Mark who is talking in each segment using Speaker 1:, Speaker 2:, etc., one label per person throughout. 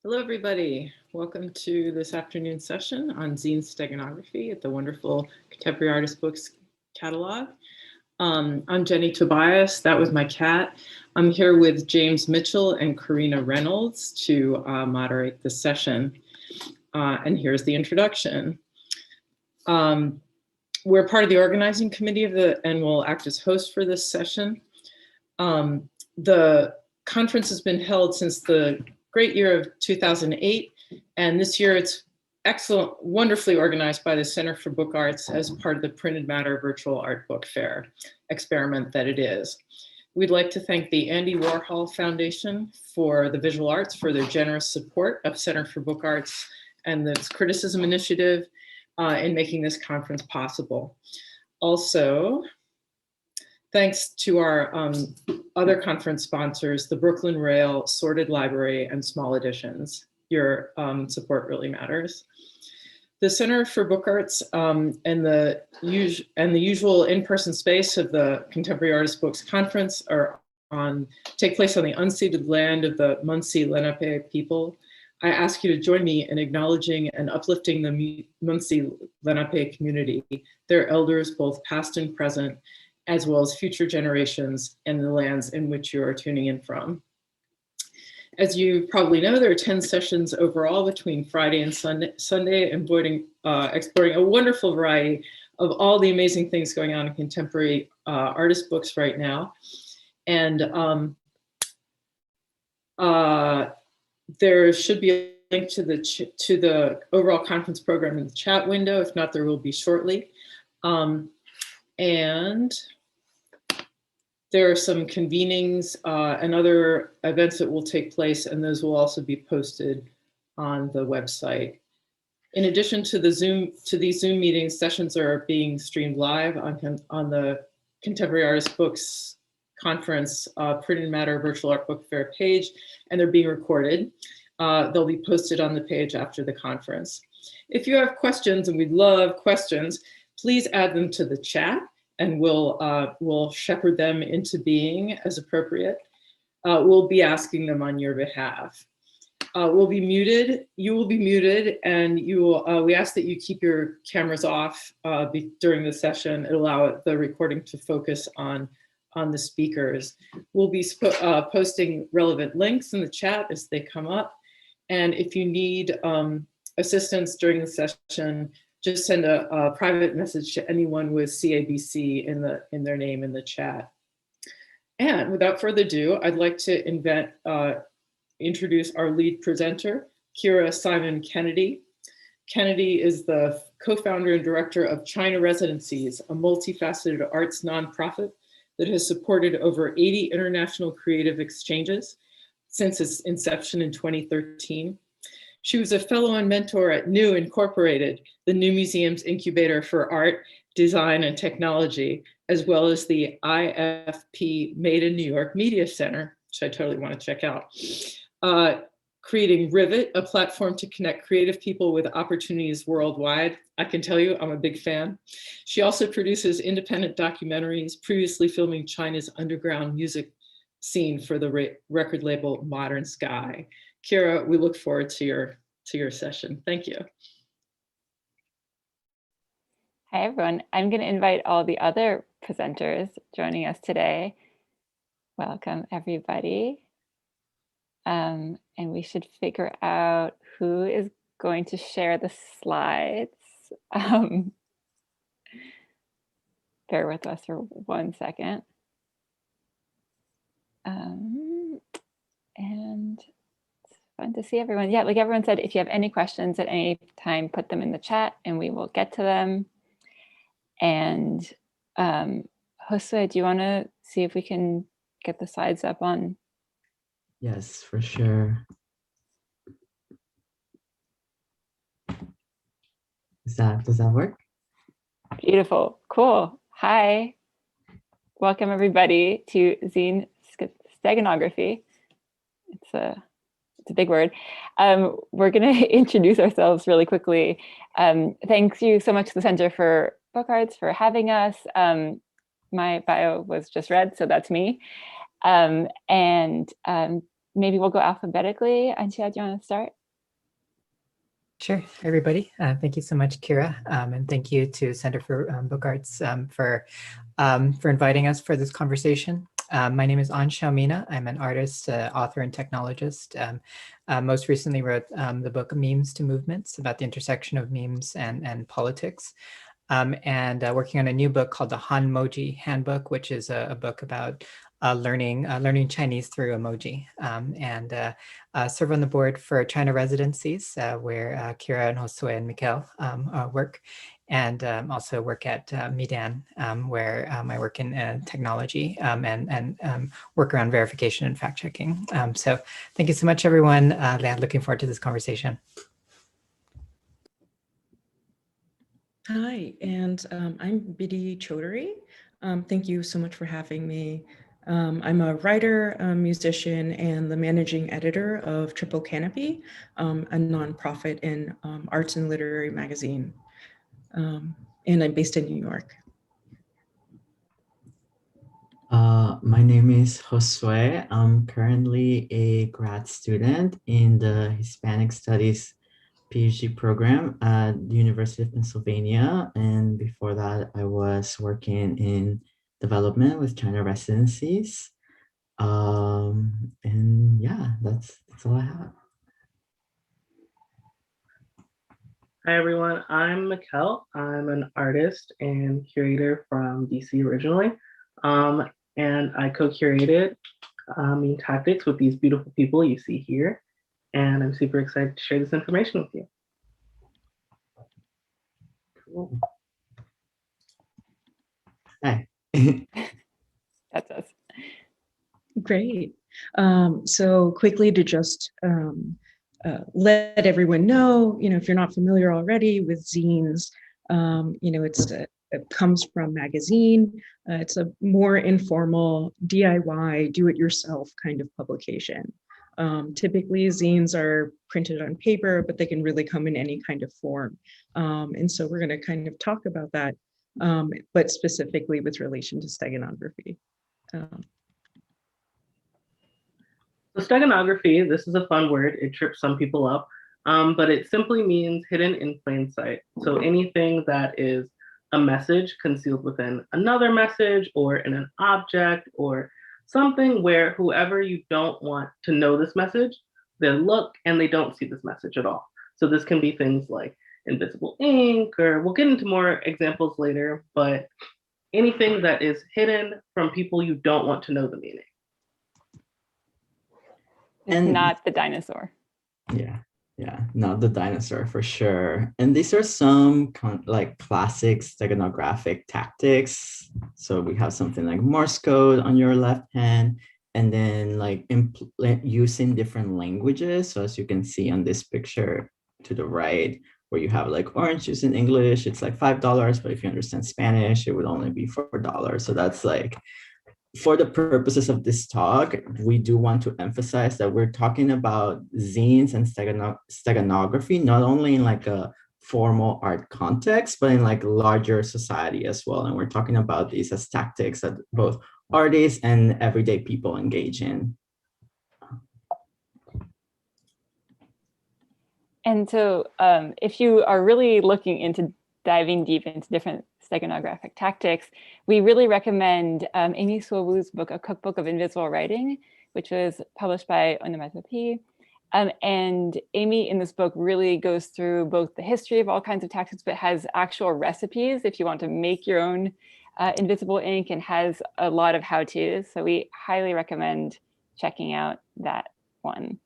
Speaker 1: Hello, everybody. Welcome to this afternoon session on Zine Steganography at the wonderful Contemporary Artist Books catalog. I'm Jenny Tobias. That was my cat. I'm here with James Mitchell and Karina Reynolds to moderate this session. And here's the introduction. We're part of the organizing committee and will act as host for this session. The conference has been held since the great year of 2008, and this year it's excellent, wonderfully organized by the Center for Book Arts as part of the Printed Matter Virtual Art Book Fair experiment that it is. We'd like to thank the Andy Warhol Foundation for the Visual Arts for their generous support of Center for Book Arts and its criticism initiative in making this conference possible. Also, thanks to our other conference sponsors, the Brooklyn Rail, Sorted Library, and Small Editions. Your support really matters. The Center for Book Arts and the usual in-person space of the Contemporary Artist Books Conference take place on the unceded land of the Munsee Lenape people. I ask you to join me in acknowledging and uplifting the Munsee Lenape community, their elders, both past and present, as well as future generations and the lands in which you are tuning in from. As you probably know, there are 10 sessions overall between Friday and Sunday, exploring a wonderful variety of all the amazing things going on in contemporary artist books right now. And there should be a link to the overall conference program in the chat window. If not, there will be shortly. And there are some convenings and other events that will take place, and those will also be posted on the website. In addition to these Zoom meetings, sessions are being streamed live on the Contemporary Artist Books Conference Printed Matter Virtual Art Book Fair page, and they're being recorded. They'll be posted on the page after the conference. If you have questions, and we'd love questions, please add them to the chat, and we'll shepherd them into being as appropriate. We'll be asking them on your behalf. We'll be muted. You will be muted, and we ask that you keep your cameras off during the session and allow the recording to focus on the speakers. We'll be posting relevant links in the chat as they come up. And if you need assistance during the session, just send a private message to anyone with CABC in their name in the chat. And without further ado, I'd like to introduce our lead presenter, Kira Simon Kennedy. Kennedy is the co-founder and director of China Residencies, a multifaceted arts nonprofit that has supported over 80 international creative exchanges since its inception in 2013. She was a fellow and mentor at New Incorporated, the New Museum's incubator for art, design, and technology, as well as the IFP Made in New York Media Center, which I totally want to check out. Creating Rivet, a platform to connect creative people with opportunities worldwide. I can tell you, I'm a big fan. She also produces independent documentaries, previously filming China's underground music scene for the record label Modern Sky. Kira, we look forward to your session. Thank you.
Speaker 2: Hi, everyone. I'm going to invite all the other presenters joining us today. Welcome, everybody. And we should figure out who is going to share the slides. Bear with us for 1 second. And it's fun to see everyone. Yeah, like everyone said, if you have any questions at any time, put them in the chat and we will get to them. And Josue, do you want to see if we can get the slides up on?
Speaker 3: Yes, for sure. Does that work?
Speaker 2: Beautiful. Cool. Hi. Welcome, everybody, to Zine Steganography. It's a big word. We're going to introduce ourselves really quickly. Thank you so much to the Center for Book Arts for having us. My bio was just read, so that's me. maybe we'll go alphabetically. Xiao, do you want to start?
Speaker 4: Sure, everybody. Thank you so much, Kira, and thank you to Center for Book Arts for inviting us for this conversation. My name is Mina. I'm an artist, author, and technologist. Most recently wrote the book Memes to Movements about the intersection of memes and politics. And working on a new book called the Hanmoji Handbook, which is a book about learning Chinese through emoji, and serve on the board for China residencies, where Kira and Josue and Mikail work, and also work at Midan, where I work in technology and work around verification and fact checking. So thank you so much, everyone. Looking forward to this conversation.
Speaker 5: Hi, and I'm Bidi Choudhury. Thank you so much for having me. I'm a writer, a musician, and the managing editor of Triple Canopy, a nonprofit and arts and literary magazine. And I'm based in New York.
Speaker 3: My name is Josue. I'm currently a grad student in the Hispanic Studies PhD program at the University of Pennsylvania. And before that, I was working in development with China residencies. And yeah, that's all I have.
Speaker 6: Hi everyone, I'm Mikail. I'm an artist and curator from DC originally. And I co-curated Meme Tactics with these beautiful people you see here. And I'm super excited to share this information with you.
Speaker 3: Cool. Hi.
Speaker 2: That's us.
Speaker 5: Great. So quickly to just let everyone know, if you're not familiar already with zines, it comes from magazine. It's a more informal DIY, do-it-yourself kind of publication. Typically, zines are printed on paper, but they can really come in any kind of form. And so we're going to kind of talk about that, but specifically with relation to steganography.
Speaker 6: So steganography, this is a fun word. It trips some people up, but it simply means hidden in plain sight. So anything that is a message concealed within another message or in an object or something where whoever you don't want to know this message, they look and they don't see this message at all. So this can be things like invisible ink, or we'll get into more examples later, but anything that is hidden from people you don't want to know the meaning.
Speaker 2: It's not the dinosaur.
Speaker 3: Yeah, not the dinosaur for sure. And these are some like classic steganographic tactics. So we have something like Morse code on your left hand, and then like using different languages. So as you can see on this picture to the right, where you have like orange juice in English, it's like $5, but if you understand Spanish, it would only be $4. So that's like, for the purposes of this talk, we do want to emphasize that we're talking about zines and steganography, not only in like a formal art context, but in like larger society as well. And we're talking about these as tactics that both artists and everyday people engage in.
Speaker 2: And so if you are really looking into diving deep into different steganographic tactics, we really recommend Amy Suowu's book, A Cookbook of Invisible Writing, which was published by Onomatopoeia. And Amy in this book really goes through both the history of all kinds of tactics, but has actual recipes if you want to make your own invisible ink, and has a lot of how-tos. So we highly recommend checking out that one.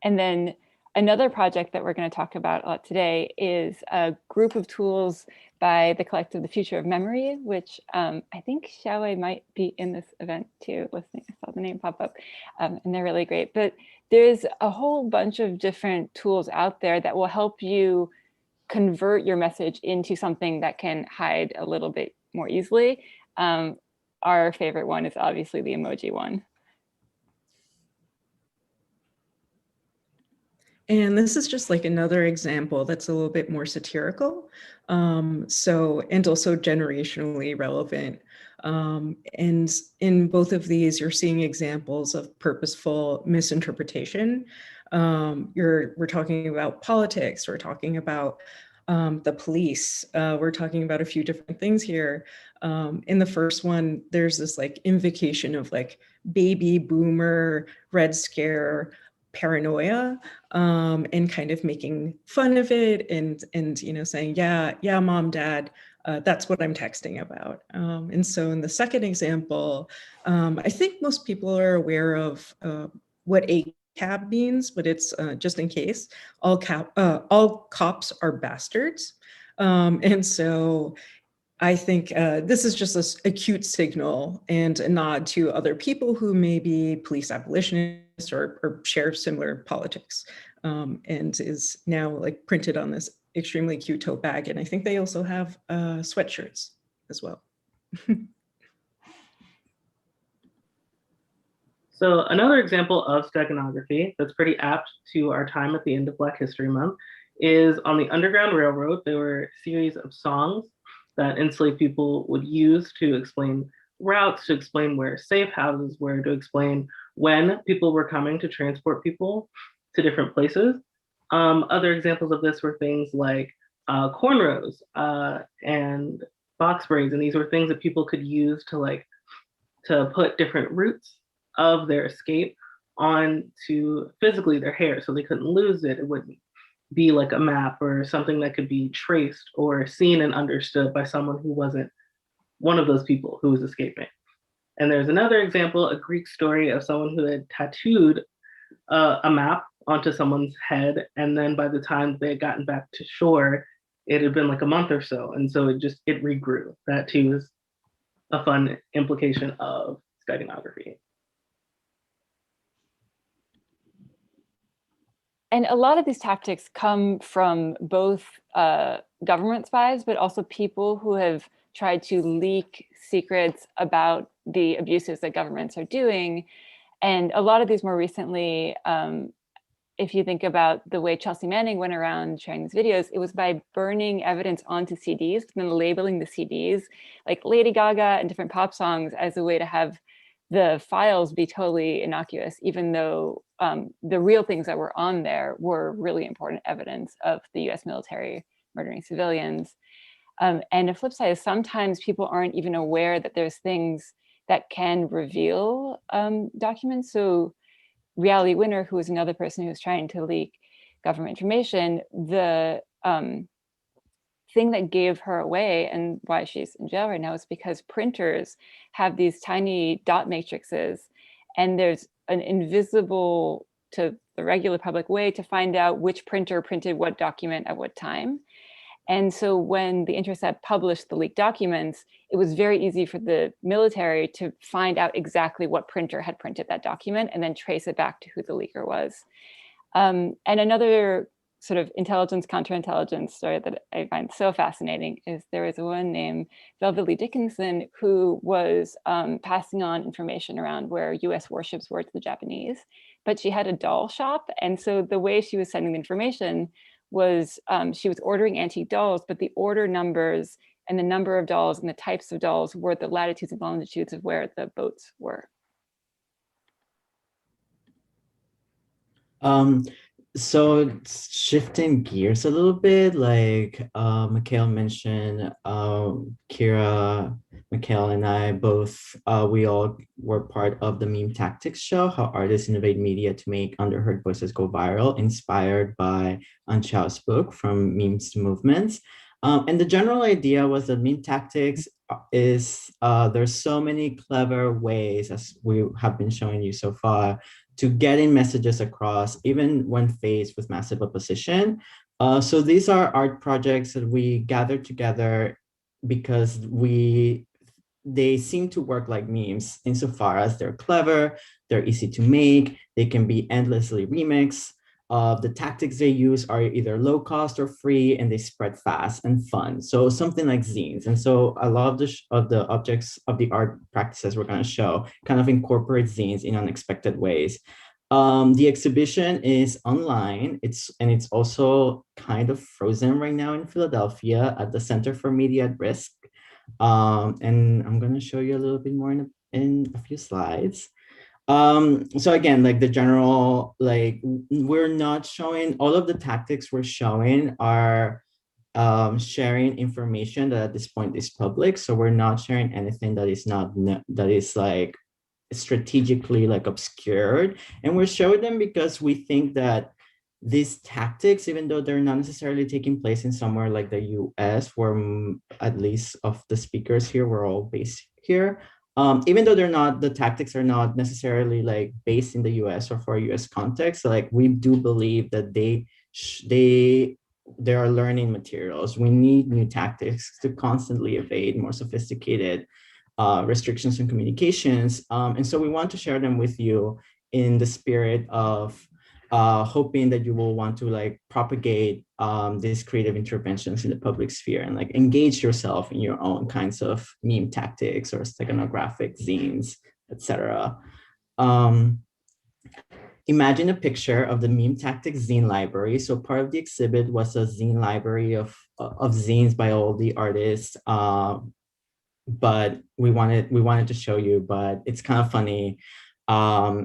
Speaker 2: And then another project that we're going to talk about a lot today is a group of tools by the collective The Future of Memory, which I think Xiao might be in this event too, listening. I saw the name pop up, and they're really great. But there's a whole bunch of different tools out there that will help you convert your message into something that can hide a little bit more easily. Our favorite one is obviously the emoji one.
Speaker 5: And this is just like another example that's a little bit more satirical, and also generationally relevant. And in both of these, you're seeing examples of purposeful misinterpretation. We're talking about politics, we're talking about the police, we're talking about a few different things here. In the first one, there's this like invocation of like baby boomer, Red Scare, paranoia, and kind of making fun of it and you know, saying, yeah, mom, dad, that's what I'm texting about. And so in the second example, I think most people are aware of what ACAB means, but it's just in case, all cops are bastards. And so I think this is just a cute signal and a nod to other people who may be police abolitionists or share similar politics, and is now like printed on this extremely cute tote bag. And I think they also have sweatshirts as well.
Speaker 6: So another example of steganography that's pretty apt to our time at the end of Black History Month is on the Underground Railroad. There were a series of songs that enslaved people would use to explain routes, to explain where safe houses were, to explain when people were coming to transport people to different places. Other examples of this were things like cornrows and box braids, and these were things that people could use to put different routes of their escape onto physically their hair so they couldn't lose it. It wouldn't be like a map or something that could be traced or seen and understood by someone who wasn't one of those people who was escaping. And there's another example, a Greek story of someone who had tattooed a map onto someone's head. And then by the time they had gotten back to shore, it had been like a month or so. And so it regrew. That too is a fun implication of steganography.
Speaker 2: And a lot of these tactics come from both government spies, but also people who have tried to leak secrets about the abuses that governments are doing. And a lot of these more recently, if you think about the way Chelsea Manning went around sharing these videos, it was by burning evidence onto CDs and then labeling the CDs like Lady Gaga and different pop songs as a way to have the files be totally innocuous, even though the real things that were on there were really important evidence of the US military murdering civilians. And the flip side is sometimes people aren't even aware that there's things that can reveal documents. So Reality Winner, who was another person who was trying to leak government information, the thing that gave her away and why she's in jail right now is because printers have these tiny dot matrices, and there's an invisible to the regular public way to find out which printer printed what document at what time. And so when the Intercept published the leaked documents, it was very easy for the military to find out exactly what printer had printed that document and then trace it back to who the leaker was. And another sort of intelligence, counterintelligence story that I find so fascinating is there was a woman named Velvet Lee Dickinson who was passing on information around where US warships were to the Japanese, but she had a doll shop. And so the way she was sending the information was she was ordering antique dolls, but the order numbers and the number of dolls and the types of dolls were the latitudes and longitudes of where the boats were.
Speaker 3: So shifting gears a little bit, like Mikail mentioned, Kira, Mikail, and I both, we all were part of the Meme Tactics show, How Artists Innovate Media to Make Underheard Voices Go Viral, inspired by Xiao's book, From Memes to Movements. And the general idea was that Meme Tactics is, there's so many clever ways, as we have been showing you so far, to getting messages across, even when faced with massive opposition. So these are art projects that we gathered together because they seem to work like memes insofar as they're clever, they're easy to make, they can be endlessly remixed. The tactics they use are either low cost or free, and they spread fast and fun. So something like zines. And so a lot of the objects of the art practices we're going to show kind of incorporate zines in unexpected ways. The exhibition is online. It's also kind of frozen right now in Philadelphia at the Center for Media at Risk. And I'm going to show you a little bit more in a few slides. So again, like the general, like we're not showing, all of the tactics we're showing are sharing information that at this point is public. So we're not sharing anything that is not, that is like strategically like obscured. And we're showing them because we think that these tactics, even though they're not necessarily taking place in somewhere like the US, where at least of the speakers here, we're all based here. Even though they're not, the tactics are not necessarily like based in the US or for a US context, like we do believe that there are learning materials. We need new tactics to constantly evade more sophisticated restrictions on communications. And so we want to share them with you in the spirit of hoping that you will want to like propagate these creative interventions in the public sphere and like engage yourself in your own kinds of meme tactics or steganographic zines, etc. Imagine a picture of the meme tactics zine library. So part of the exhibit was a zine library of zines by all the artists. But we wanted to show you, but it's kind of funny. I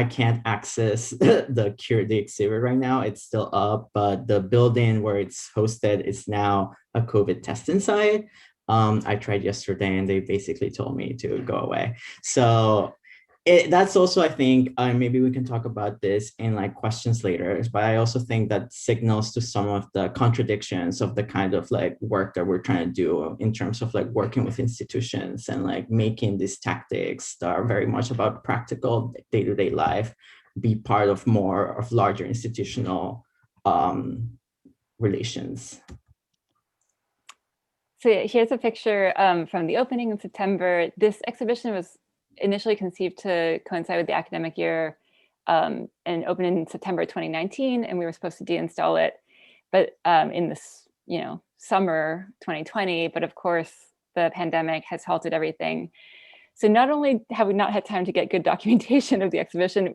Speaker 3: can't access the exhibit right now. It's still up, but the building where it's hosted is now a COVID testing site. I tried yesterday and they basically told me to go away. So that's also, I think, maybe we can talk about this in like questions later, but I also think that signals to some of the contradictions of the kind of like work that we're trying to do in terms of like working with institutions and like making these tactics that are very much about practical day-to-day life be part of more of larger institutional relations.
Speaker 2: So here's a picture from the opening in September. This exhibition was initially conceived to coincide with the academic year and opened in September 2019, and we were supposed to deinstall it, but in this, summer 2020. But of course, the pandemic has halted everything. So not only have we not had time to get good documentation of the exhibition,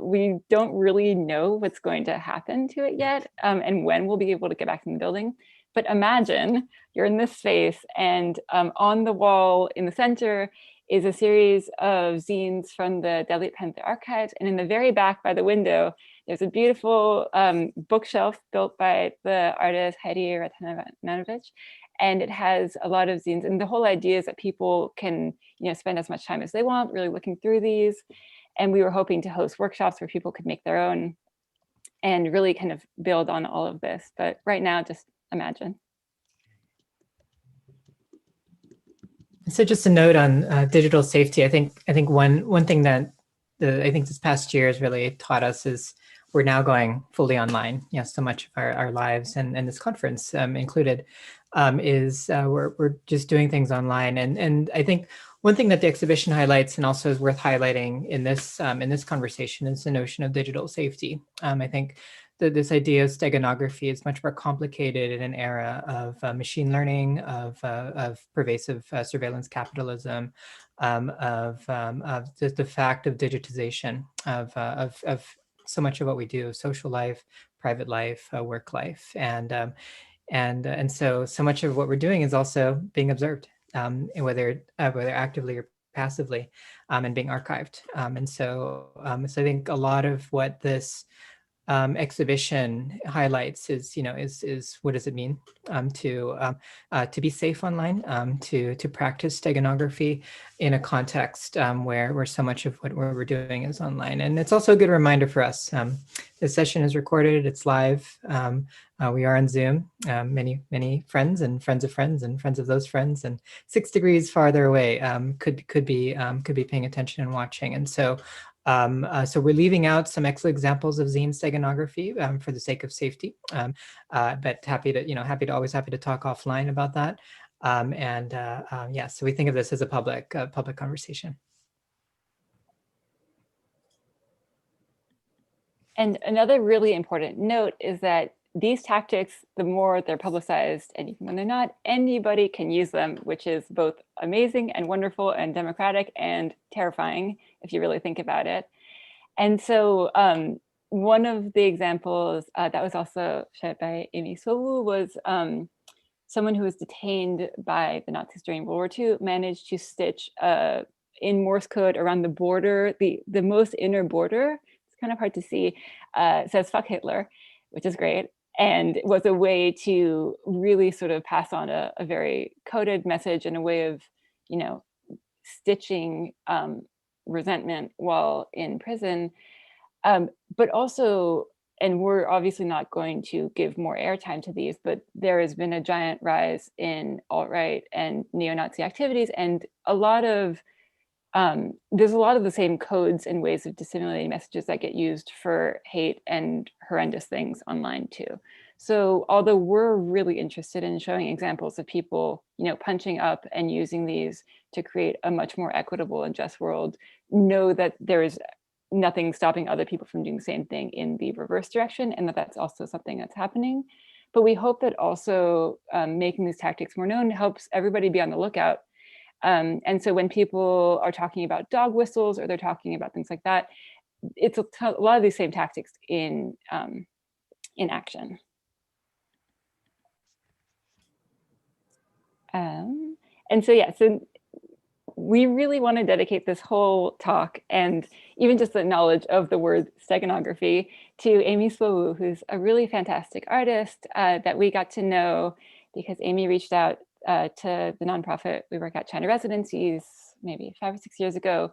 Speaker 2: we don't really know what's going to happen to it yet, and when we'll be able to get back in the building. But imagine you're in this space, and on the wall in the center is a series of zines from the Doubleedged Panther archives. And in the very back by the window, there's a beautiful bookshelf built by the artist Heidi Ratananovich. And it has a lot of zines. And the whole idea is that people can spend as much time as they want really looking through these. And we were hoping to host workshops where people could make their own and really kind of build on all of this. But right now, just imagine.
Speaker 4: So just a note on digital safety. I think one thing that I think this past year has really taught us is we're now going fully online. So much of our lives and this conference included is we're just doing things online. And I think one thing that the exhibition highlights and also is worth highlighting in this conversation is the notion of digital safety. I think this idea of steganography is much more complicated in an era of machine learning, of pervasive surveillance capitalism, of the fact of digitization of so much of what we do: social life, private life, work life, and so much of what we're doing is also being observed, whether actively or passively, and being archived. And so I think a lot of what this exhibition highlights is what does it mean to be safe online, to practice steganography in a context where so much of what we're doing is online. And it's also a good reminder for us. This session is recorded, it's live. We are on Zoom, many friends and friends of friends and friends of those friends, and 6 degrees farther away could be paying attention and watching. And so so we're leaving out some excellent examples of zine steganography for the sake of safety, but happy to always talk offline about that. So we think of this as a public conversation.
Speaker 2: And another really important note is that these tactics, the more they're publicized, and even when they're not, anybody can use them, which is both amazing and wonderful and democratic and terrifying if you really think about it. And so one of the examples that was also shared by Amy Sowu was someone who was detained by the Nazis during World War II managed to stitch in Morse code around the border, the most inner border, it's kind of hard to see, says "fuck Hitler," which is great. And it was a way to really sort of pass on a very coded message and a way of, you know, stitching resentment while in prison. But also, and we're obviously not going to give more airtime to these, but there has been a giant rise in alt-right and neo-Nazi activities, and a lot of there's a lot of the same codes and ways of disseminating messages that get used for hate and horrendous things online too. So although we're really interested in showing examples of people, you know, punching up and using these to create a much more equitable and just world, know that there is nothing stopping other people from doing the same thing in the reverse direction, and that that's also something that's happening. But we hope that also making these tactics more known helps everybody be on the lookout. And so when people are talking about dog whistles or they're talking about things like that, it's a lot of these same tactics in action. And so, yeah, so we really want to dedicate this whole talk and even just the knowledge of the word steganography to Amy Swowu, who's a really fantastic artist that we got to know because Amy reached out to the nonprofit we work at, China Residencies, maybe 5 or 6 years ago.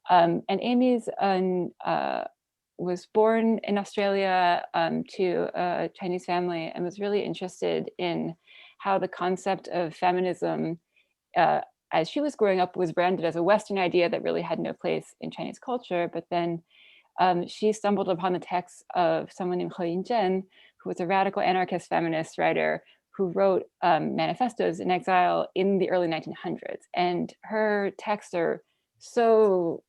Speaker 2: And Amy's was born in Australia to a Chinese family and was really interested in how the concept of feminism as she was growing up was branded as a Western idea that really had no place in Chinese culture. But then she stumbled upon the texts of someone named He Yinzhen, who was a radical anarchist feminist writer who wrote manifestos in exile in the early 1900s. And her texts are so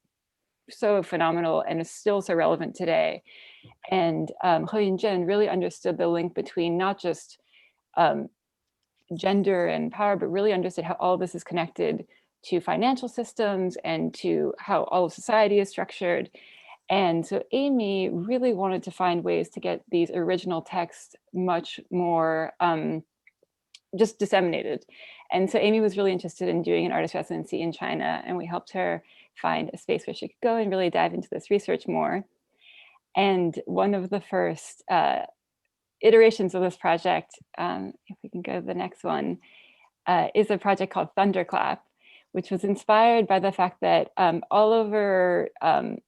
Speaker 2: phenomenal and is still so relevant today. And He Yinzhen really understood the link between not just gender and power, but really understood how all of this is connected to financial systems and to how all of society is structured. And so Amy really wanted to find ways to get these original texts much more just disseminated. And so Amy was really interested in doing an artist residency in China, and we helped her find a space where she could go and really dive into this research more. And one of the first iterations of this project, if we can go to the next one, is a project called Thunderclap, which was inspired by the fact that all over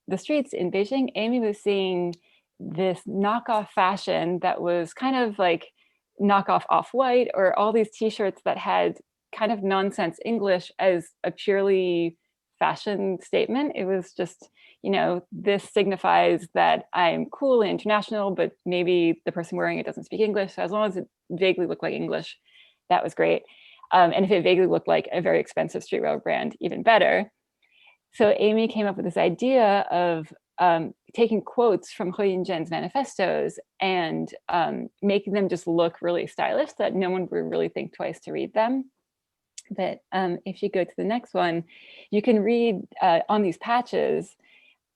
Speaker 2: the streets in Beijing, Amy was seeing this knockoff fashion that was kind of like knockoff Off-White, or all these t-shirts that had kind of nonsense English as a purely fashion statement. It was just, you know, this signifies that I'm cool and international, but maybe the person wearing it doesn't speak English. So as long as it vaguely looked like English, that was great. And if it vaguely looked like a very expensive streetwear brand, even better. So Amy came up with this idea of taking quotes from He Yinzhen's manifestos and making them just look really stylish so that no one would really think twice to read them. But if you go to the next one, you can read on these patches,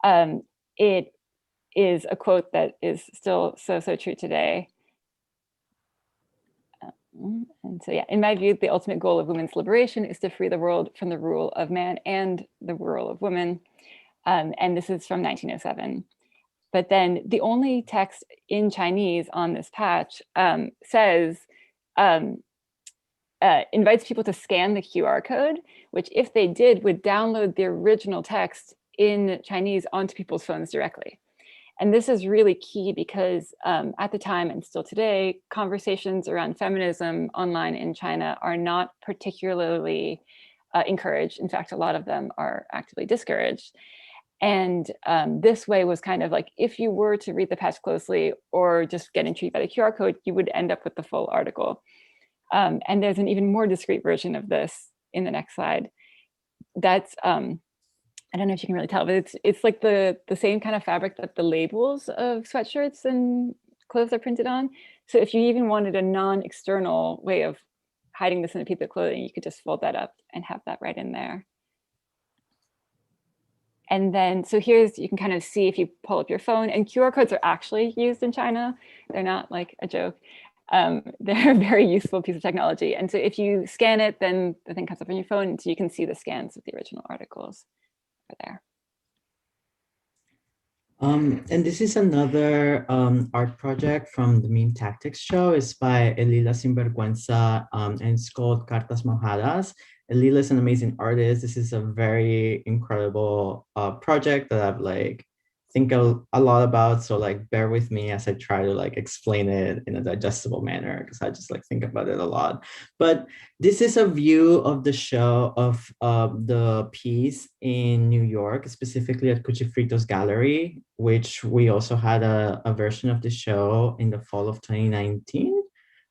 Speaker 2: it is a quote that is still so true today. And so, yeah, in my view, the ultimate goal of women's liberation is to free the world from the rule of man and the rule of women. And this is from 1907. But then the only text in Chinese on this patch says, invites people to scan the QR code, which if they did would download the original text in Chinese onto people's phones directly. And this is really key because at the time and still today, conversations around feminism online in China are not particularly encouraged. In fact, a lot of them are actively discouraged. And this way was kind of like, if you were to read the patch closely or just get intrigued by the QR code, you would end up with the full article. And there's an even more discreet version of this in the next slide. That's, I don't know if you can really tell, but it's like the same kind of fabric that the labels of sweatshirts and clothes are printed on. So if you even wanted a non-external way of hiding this in a piece of clothing, you could just fold that up and have that right in there. And then, so here's, you can kind of see if you pull up your phone, and QR codes are actually used in China. They're not like a joke. They're a very useful piece of technology. And so if you scan it, then the thing comes up on your phone, so you can see the scans of the original articles over there.
Speaker 3: And this is another art project from the Meme Tactics show. It's by Elila Sinvergüenza, and it's called Cartas Mojadas. Elila is an amazing artist. This is a very incredible project that I've like think a lot about. So like bear with me as I try to like explain it in a digestible manner, because I just like think about it a lot. But this is a view of the show of the piece in New York, specifically at Cuchifrito's gallery, which we also had a version of the show in the fall of 2019,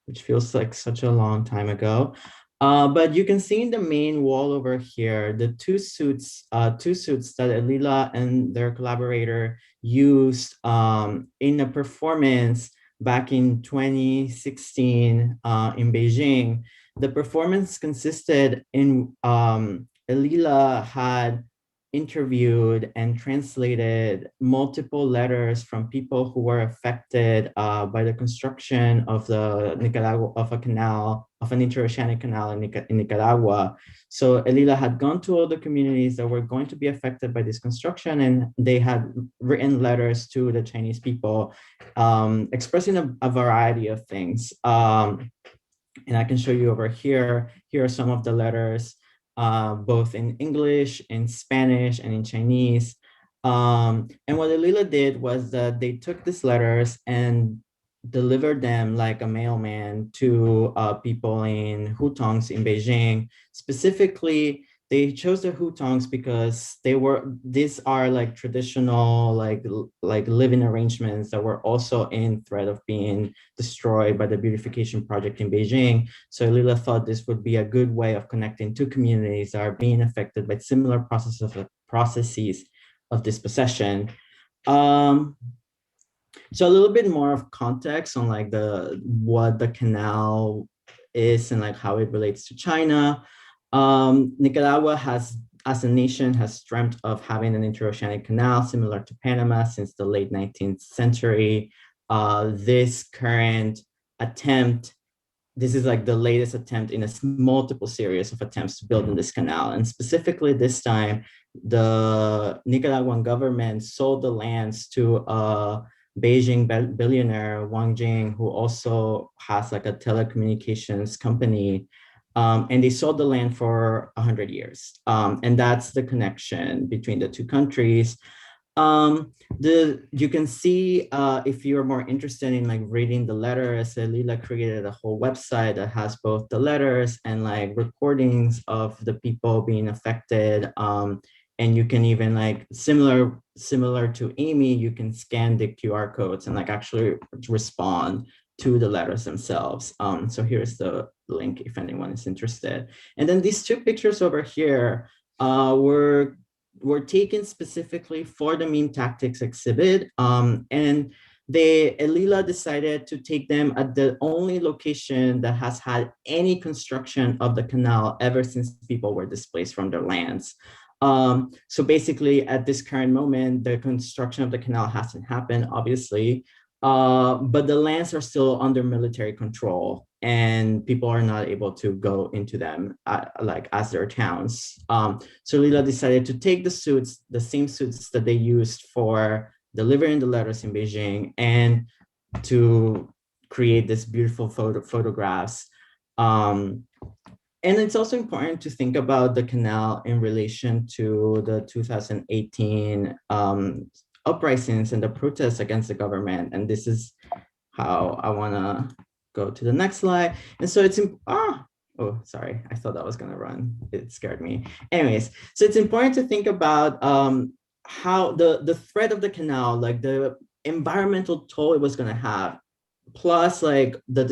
Speaker 3: which feels like such a long time ago. But you can see in the main wall over here, the two suits that Elila and their collaborator used in a performance back in 2016 in Beijing. The performance consisted in Elila had interviewed and translated multiple letters from people who were affected by the construction of the Nicaragua, of a canal, of an interoceanic canal in Nicaragua. So Elila had gone to all the communities that were going to be affected by this construction, and they had written letters to the Chinese people expressing a variety of things. And I can show you over here. Here are some of the letters, both in English, in Spanish, and in Chinese. And what Elila did was that they took these letters and delivered them like a mailman to people in hutongs in Beijing. Specifically, they chose the hutongs because these are like traditional like living arrangements that were also in threat of being destroyed by the beautification project in Beijing. So Elila thought this would be a good way of connecting two communities that are being affected by similar processes of dispossession. So a little bit more of context on like what the canal is and like how it relates to China. Nicaragua has, as a nation, has dreamt of having an interoceanic canal similar to Panama since the late 19th century. This current attempt, this is like the latest attempt in a multiple series of attempts to build in this canal. And specifically this time, the Nicaraguan government sold the lands to a Beijing billionaire, Wang Jing, who also has like a telecommunications company. And they sold the land for 100 years. And that's the connection between the two countries. You can see, if you're more interested in like reading the letters, Elila created a whole website that has both the letters and like recordings of the people being affected. And you can even like, similar to Amy, you can scan the QR codes and like actually respond to the letters themselves. So here's the link if anyone is interested. And then these two pictures over here were taken specifically for the Meme Tactics exhibit. And Elila decided to take them at the only location that has had any construction of the canal ever since people were displaced from their lands. So basically at this current moment, the construction of the canal hasn't happened, obviously, but the lands are still under military control and people are not able to go into them like as their towns. So Elila decided to take the same suits that they used for delivering the letters in Beijing and to create this beautiful photographs. And it's also important to think about the canal in relation to the 2018 uprisings and the protests against the government. And this is how I wanna go to the next slide. And so it's, oh, sorry, I thought that was gonna run. It scared me. Anyways, so it's important to think about how the threat of the canal, like the environmental toll it was gonna have, plus like the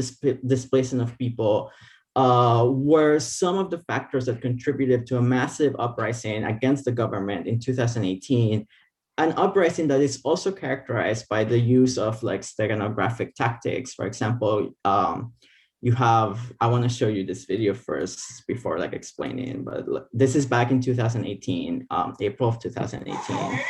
Speaker 3: displacement of people, were some of the factors that contributed to a massive uprising against the government in 2018, an uprising that is also characterized by the use of like steganographic tactics. For example, you have, I want to show you this video first before like explaining, but this is back in 2018, April of 2018.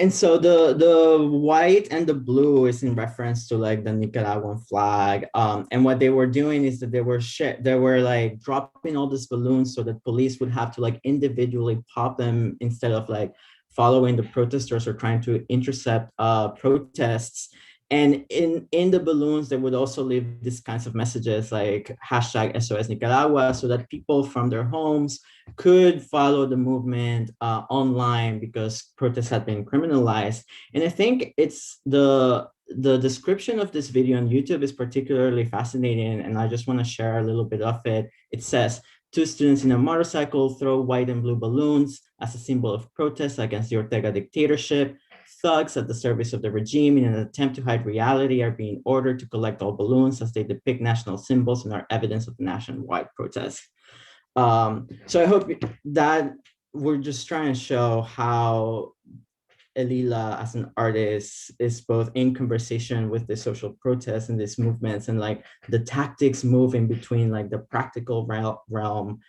Speaker 3: And so the white and the blue is in reference to like the Nicaraguan flag. And what they were doing is that they were like dropping all these balloons so that police would have to like individually pop them instead of like following the protesters or trying to intercept protests. And in the balloons, they would also leave these kinds of messages like hashtag SOS Nicaragua, so that people from their homes could follow the movement online because protests had been criminalized. And I think it's the description of this video on YouTube is particularly fascinating, and I just want to share a little bit of it. It says, 2 students in a motorcycle throw white and blue balloons as a symbol of protest against the Ortega dictatorship. Thugs at the service of the regime in an attempt to hide reality are being ordered to collect all balloons as they depict national symbols and are evidence of the nationwide protest. So I hope that we're just trying to show how Elila as an artist is both in conversation with the social protests and these movements, and like the tactics move in between like the practical realm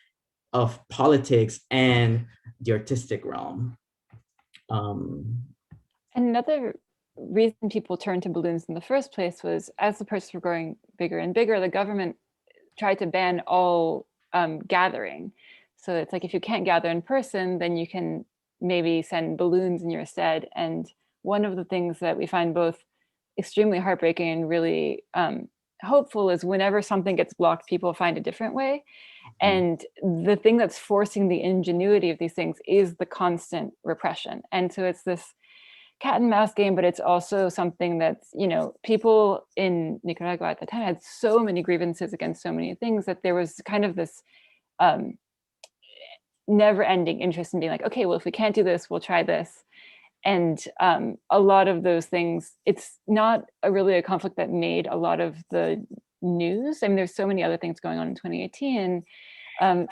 Speaker 3: of politics and the artistic realm.
Speaker 2: Another reason people turned to balloons in the first place was as the protests were growing bigger and bigger, the government tried to ban all gathering. So it's like, if you can't gather in person, then you can maybe send balloons in your stead. And one of the things that we find both extremely heartbreaking and really hopeful is whenever something gets blocked, people find a different way. And the thing that's forcing the ingenuity of these things is the constant repression. And so it's this cat and mouse game, but it's also something that's, you know, people in Nicaragua at the time had so many grievances against so many things that there was kind of this never-ending interest in being like, okay, well, if we can't do this, we'll try this. And a lot of those things, it's not really a conflict that made a lot of the news. I mean, there's so many other things going on in 2018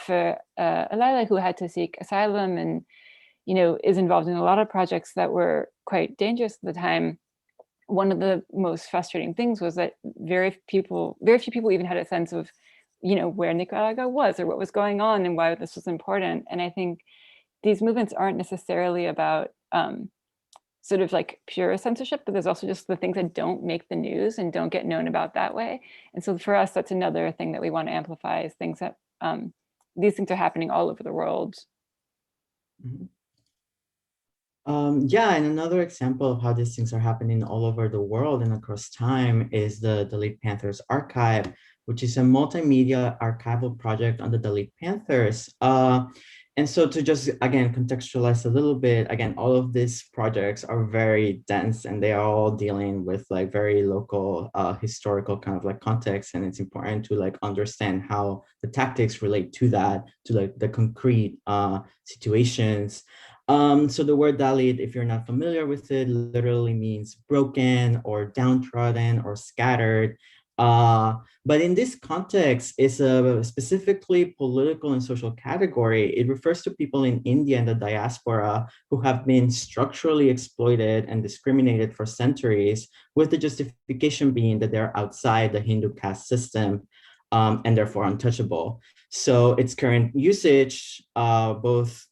Speaker 2: for Elila, who had to seek asylum and, you know, is involved in a lot of projects that were quite dangerous at the time. One of the most frustrating things was that very few people even had a sense of, you know, where Nicaragua was or what was going on and why this was important. And I think these movements aren't necessarily about sort of like pure censorship, but there's also just the things that don't make the news and don't get known about that way. And so for us, that's another thing that we want to amplify, is things that these things are happening all over the world.
Speaker 3: Mm-hmm. Yeah, and another example of how these things are happening all over the world and across time is the Delete Panthers archive, which is a multimedia archival project on the Delete Panthers. And so to just, again, contextualize a little bit, again, all of these projects are very dense and they are all dealing with like very local historical kind of like context. And it's important to like understand how the tactics relate to that, to like the concrete situations. So the word Dalit, if you're not familiar with it, literally means broken or downtrodden or scattered. But in this context, it's a specifically political and social category. It refers to people in India and the diaspora who have been structurally exploited and discriminated for centuries, with the justification being that they're outside the Hindu caste system and therefore untouchable. So its current usage, both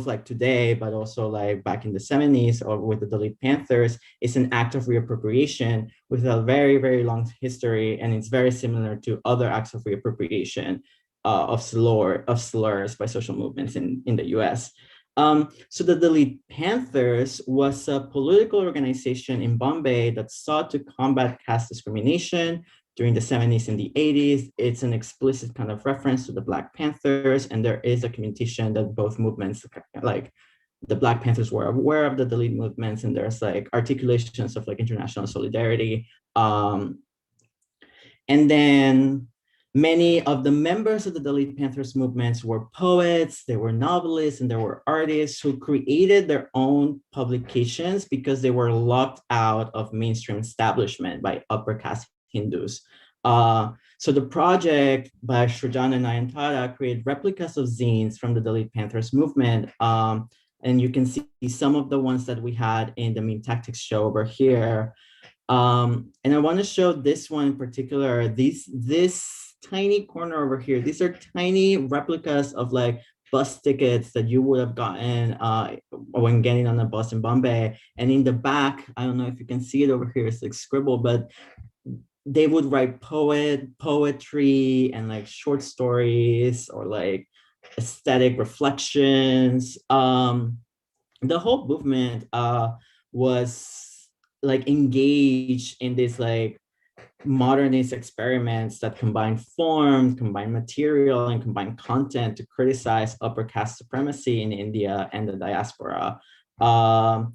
Speaker 3: like today, but also like back in the 70s or with the Delete Panthers, is an act of reappropriation with a very, very long history. And it's very similar to other acts of reappropriation of slurs by social movements in the US. So the Delete Panthers was a political organization in Bombay that sought to combat caste discrimination during the 70s and the 80s. It's an explicit kind of reference to the Black Panthers, and there is a communication that both movements, like the Black Panthers were aware of the Delete movements, and there's like articulations of like international solidarity. And then many of the members of the Delete Panthers movements were poets, they were novelists, and there were artists who created their own publications because they were locked out of mainstream establishment by upper caste Hindus. So the project by Shrujana Nayantara created replicas of zines from the Delete Panthers movement. And you can see some of the ones that we had in the Meme Tactics show over here. And I want to show this one in particular, this tiny corner over here. These are tiny replicas of like bus tickets that you would have gotten when getting on a bus in Bombay. And in the back, I don't know if you can see it over here, it's like scribbled, but they would write poetry and like short stories or like aesthetic reflections. The whole movement was like engaged in this like modernist experiments that combine form, combine material, and combine content to criticize upper caste supremacy in India and the diaspora. And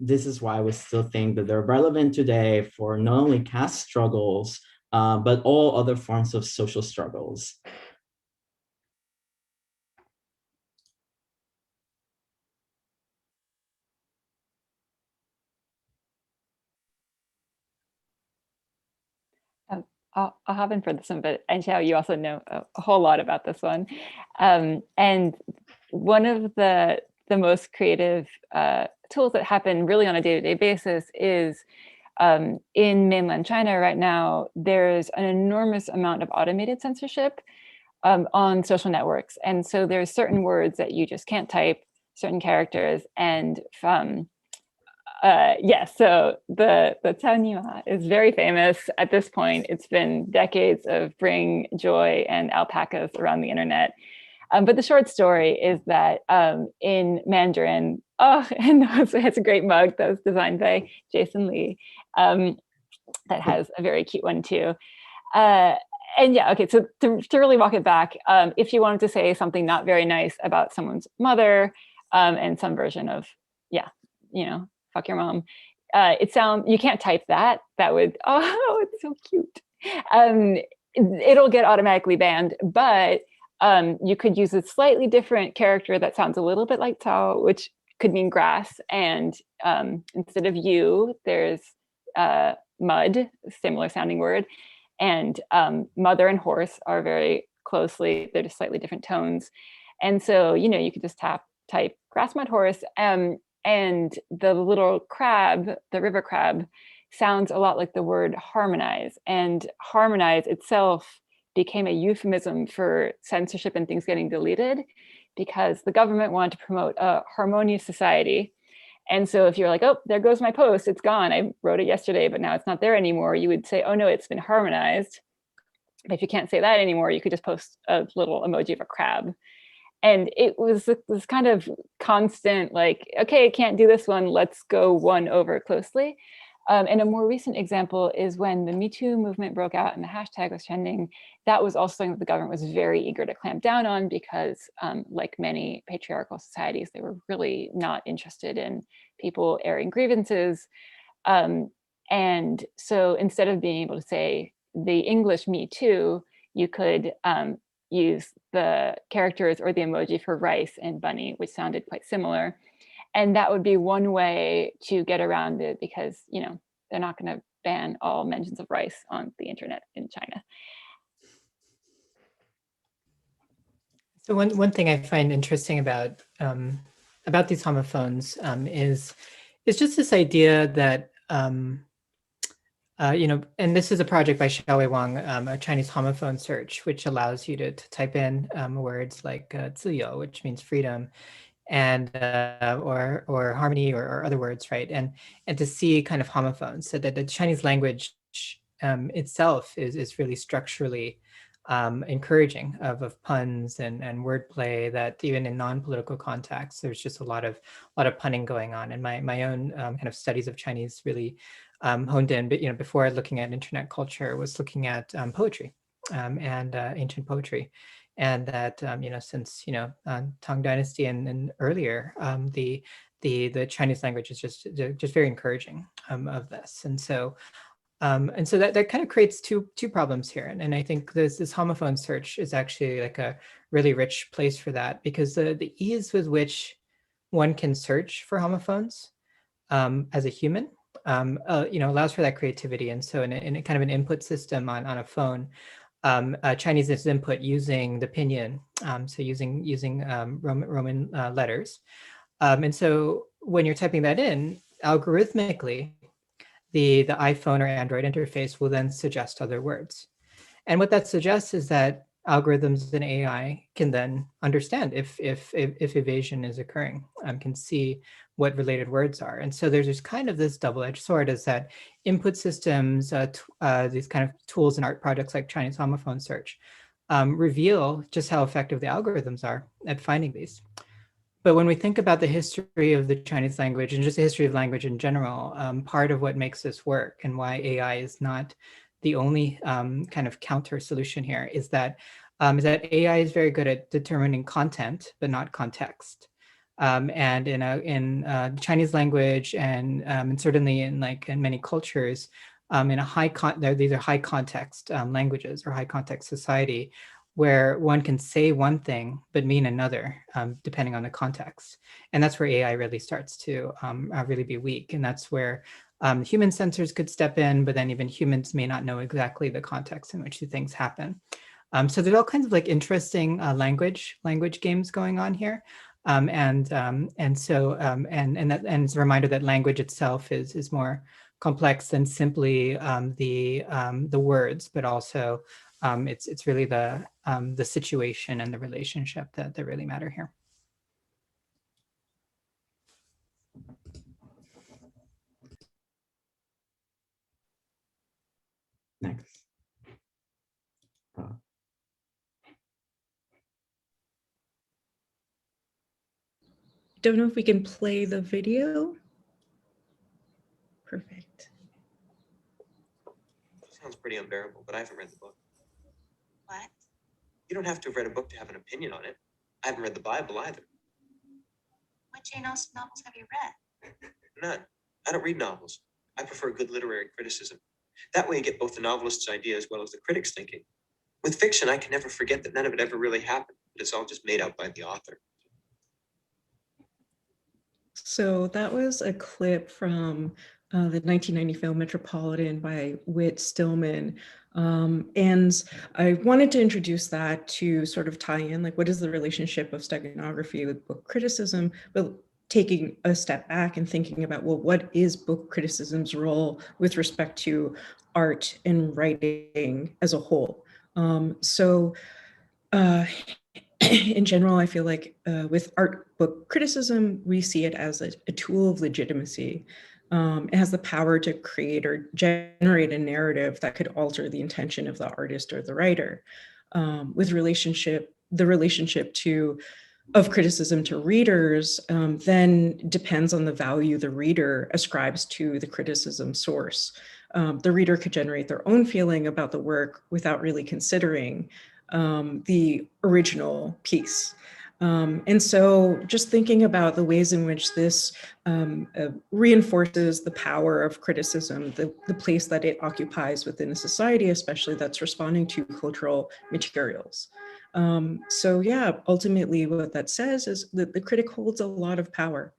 Speaker 3: this is why we still think that they're relevant today for not only caste struggles, but all other forms of social struggles.
Speaker 2: I'll hop in for this one, but and Xiao, you also know a whole lot about this one. And one of the most creative tools that happen really on a day-to-day basis is in mainland China right now, there's an enormous amount of automated censorship on social networks. And so there's certain words that you just can't type, certain characters, and yes, so the Taonima is very famous at this point. It's been decades of bring joy and alpacas around the internet. But the short story is that in Mandarin, and it's a great mug that was designed by Jason Lee that has a very cute one too. And yeah, okay, so to really walk it back, if you wanted to say something not very nice about someone's mother and some version of, yeah, you know, fuck your mom. You can't type that. That would, oh, it's so cute. It'll get automatically banned, but you could use a slightly different character that sounds a little bit like Tao, which could mean grass. And instead of you, there's mud, similar sounding word. And mother and horse are very closely, they're just slightly different tones. And so, you know, you could just type grass, mud, horse. And the little crab, the river crab, sounds a lot like the word harmonize. And harmonize itself became a euphemism for censorship and things getting deleted because the government wanted to promote a harmonious society. And so if you're like, oh, there goes my post, it's gone. I wrote it yesterday, but now it's not there anymore. You would say, oh no, it's been harmonized. But if you can't say that anymore, you could just post a little emoji of a crab. And it was this kind of constant, like, okay, I can't do this one, let's go one over closely. And a more recent example is when the Me Too movement broke out and the hashtag was trending. That was also something that the government was very eager to clamp down on because like many patriarchal societies, they were really not interested in people airing grievances. And so instead of being able to say the English Me Too, you could use the characters or the emoji for rice and bunny, which sounded quite similar. And that would be one way to get around it because, you know, they're not going to ban all mentions of rice on the internet in China.
Speaker 4: So one thing I find interesting about these homophones is just this idea that you know, and this is a project by Xiao Wang, a Chinese homophone search, which allows you to type in words like 自由, which means freedom, and or harmony or other words, right? And to see kind of homophones, so that the Chinese language itself is really structurally encouraging of puns and wordplay, that even in non-political contexts, there's just a lot of punning going on. And my own kind of studies of Chinese really honed in, but you know, before looking at internet culture, was looking at poetry and ancient poetry. And that you know, since you know Tang Dynasty and earlier, the Chinese language is just very encouraging of this, and so that kind of creates two problems here, and I think this homophone search is actually like a really rich place for that, because the ease with which one can search for homophones as a human you know, allows for that creativity, and so in a kind of an input system on a phone. Chinese is input using the pinyin, so using Roman letters. And so when you're typing that in, algorithmically, the iPhone or Android interface will then suggest other words. And what that suggests is that algorithms and AI can then understand if evasion is occurring, can see what related words are. And so there's just kind of this double-edged sword, is that input systems, these kind of tools in art projects like Chinese homophone search, reveal just how effective the algorithms are at finding these. But when we think about the history of the Chinese language and just the history of language in general, part of what makes this work and why AI is not the only kind of counter solution here is that AI is very good at determining content, but not context. And in Chinese language and certainly in many cultures, in these are high context languages or high context society, where one can say one thing but mean another, depending on the context. And that's where AI really starts to really be weak. And that's where human sensors could step in, but then even humans may not know exactly the context in which the things happen. So there's all kinds of interesting language games going on here. And it's a reminder that language itself is more complex than simply the words, but also it's really the situation and the relationship that really matter here.
Speaker 3: Next.
Speaker 5: Don't know if we can play the video. Perfect.
Speaker 7: Sounds pretty unbearable, but I haven't read the book.
Speaker 8: What?
Speaker 7: You don't have to have read a book to have an opinion on it. I haven't read the Bible either.
Speaker 8: What Jane Austen novels have you read?
Speaker 7: None. I don't read novels. I prefer good literary criticism. That way you get both the novelist's idea as well as the critic's thinking. With fiction, I can never forget that none of it ever really happened, but it's all just made up by the author.
Speaker 5: So that was a clip from the 1990 film Metropolitan by Whit Stillman. And I wanted to introduce that to sort of tie in, what is the relationship of steganography with book criticism, but taking a step back and thinking about, well, what is book criticism's role with respect to art and writing as a whole? In general, I feel like with art book criticism, we see it as a tool of legitimacy. It has the power to create or generate a narrative that could alter the intention of the artist or the writer. With the relationship of criticism to readers then depends on the value the reader ascribes to the criticism source. The reader could generate their own feeling about the work without really considering the original piece. And so just thinking about the ways in which this reinforces the power of criticism, the place that it occupies within a society, especially that's responding to cultural materials. So yeah, ultimately what that says is that the critic holds a lot of power.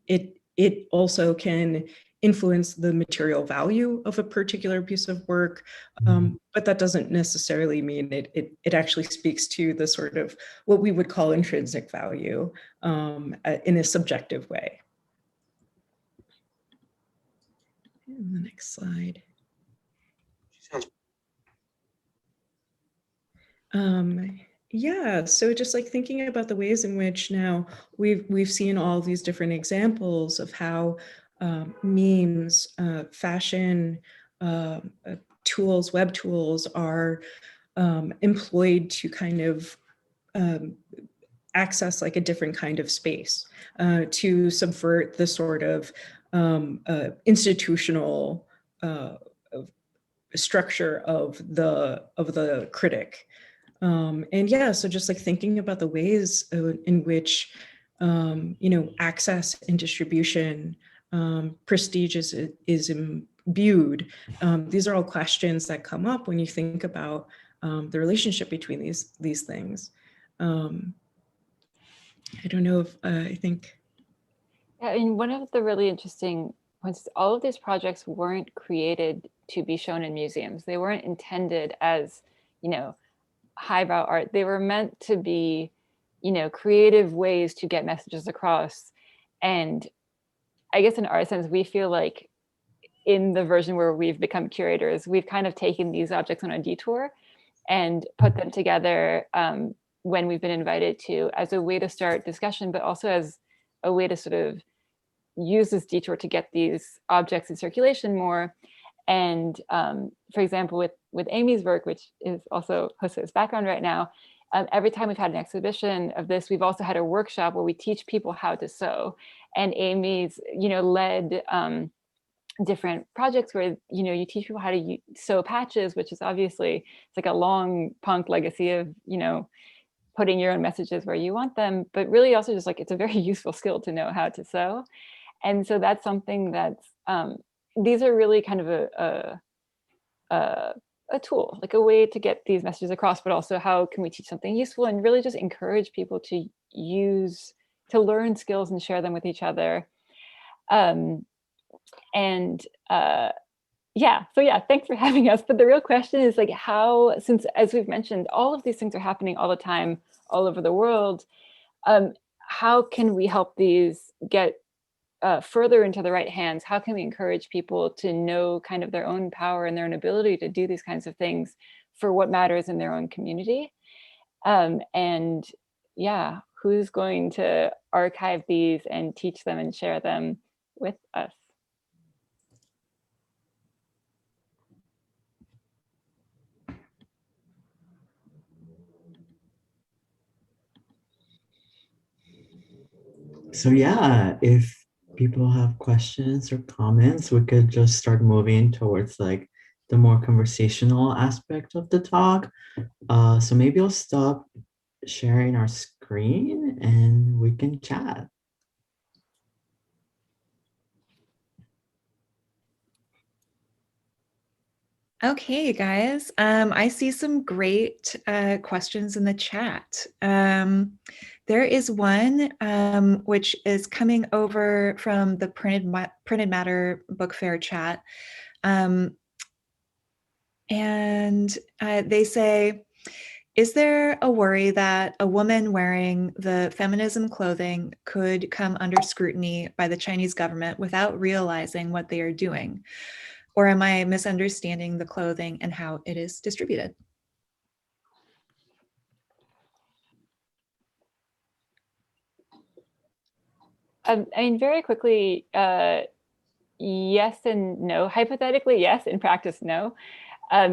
Speaker 5: It also can influence the material value of a particular piece of work, but that doesn't necessarily mean it actually speaks to the sort of what we would call intrinsic value in a subjective way. And the next slide. Yeah, so just thinking about the ways in which now we've seen all these different examples of how memes, fashion tools, web tools are employed to kind of access a different kind of space, to subvert the sort of institutional structure of the critic. And yeah, so just thinking about the ways in which access and distribution, prestige is imbued. These are all questions that come up when you think about the relationship between these things. I don't know if I think.
Speaker 2: Yeah, and one of the really interesting points is all of these projects weren't created to be shown in museums. They weren't intended as, highbrow art. They were meant to be, creative ways to get messages across. And I guess in our sense, we feel like in the version where we've become curators, we've kind of taken these objects on a detour and put them together when we've been invited to, as a way to start discussion, but also as a way to sort of use this detour to get these objects in circulation more. And for example, with Amy's work, which is also Josue's background right now, every time we've had an exhibition of this, we've also had a workshop where we teach people how to sew. And Amy's, led different projects where, you teach people how to sew patches, which is obviously, it's like a long punk legacy of, putting your own messages where you want them, but really also just like, it's a very useful skill to know how to sew. And so that's something that's, these are really kind of a tool, like a way to get these messages across, but also how can we teach something useful and really just encourage people to learn skills and share them with each other. Thanks for having us. But the real question is like how, since as we've mentioned, all of these things are happening all the time, all over the world, how can we help these get further into the right hands? How can we encourage people to know kind of their own power and their own ability to do these kinds of things for what matters in their own community? Who's going to archive these and teach them and share them with us?
Speaker 3: So yeah, if people have questions or comments, we could just start moving towards like the more conversational aspect of the talk. So maybe I'll stop sharing our screen and we can chat.
Speaker 5: Okay, guys, I see some great questions in the chat. There is one which is coming over from the Printed Matter Book Fair chat. And they say, is there a worry that a woman wearing the feminism clothing could come under scrutiny by the Chinese government without realizing what they are doing? Or am I misunderstanding the clothing and how it is distributed?
Speaker 2: I mean, very quickly, yes and no. Hypothetically, yes. In practice, no.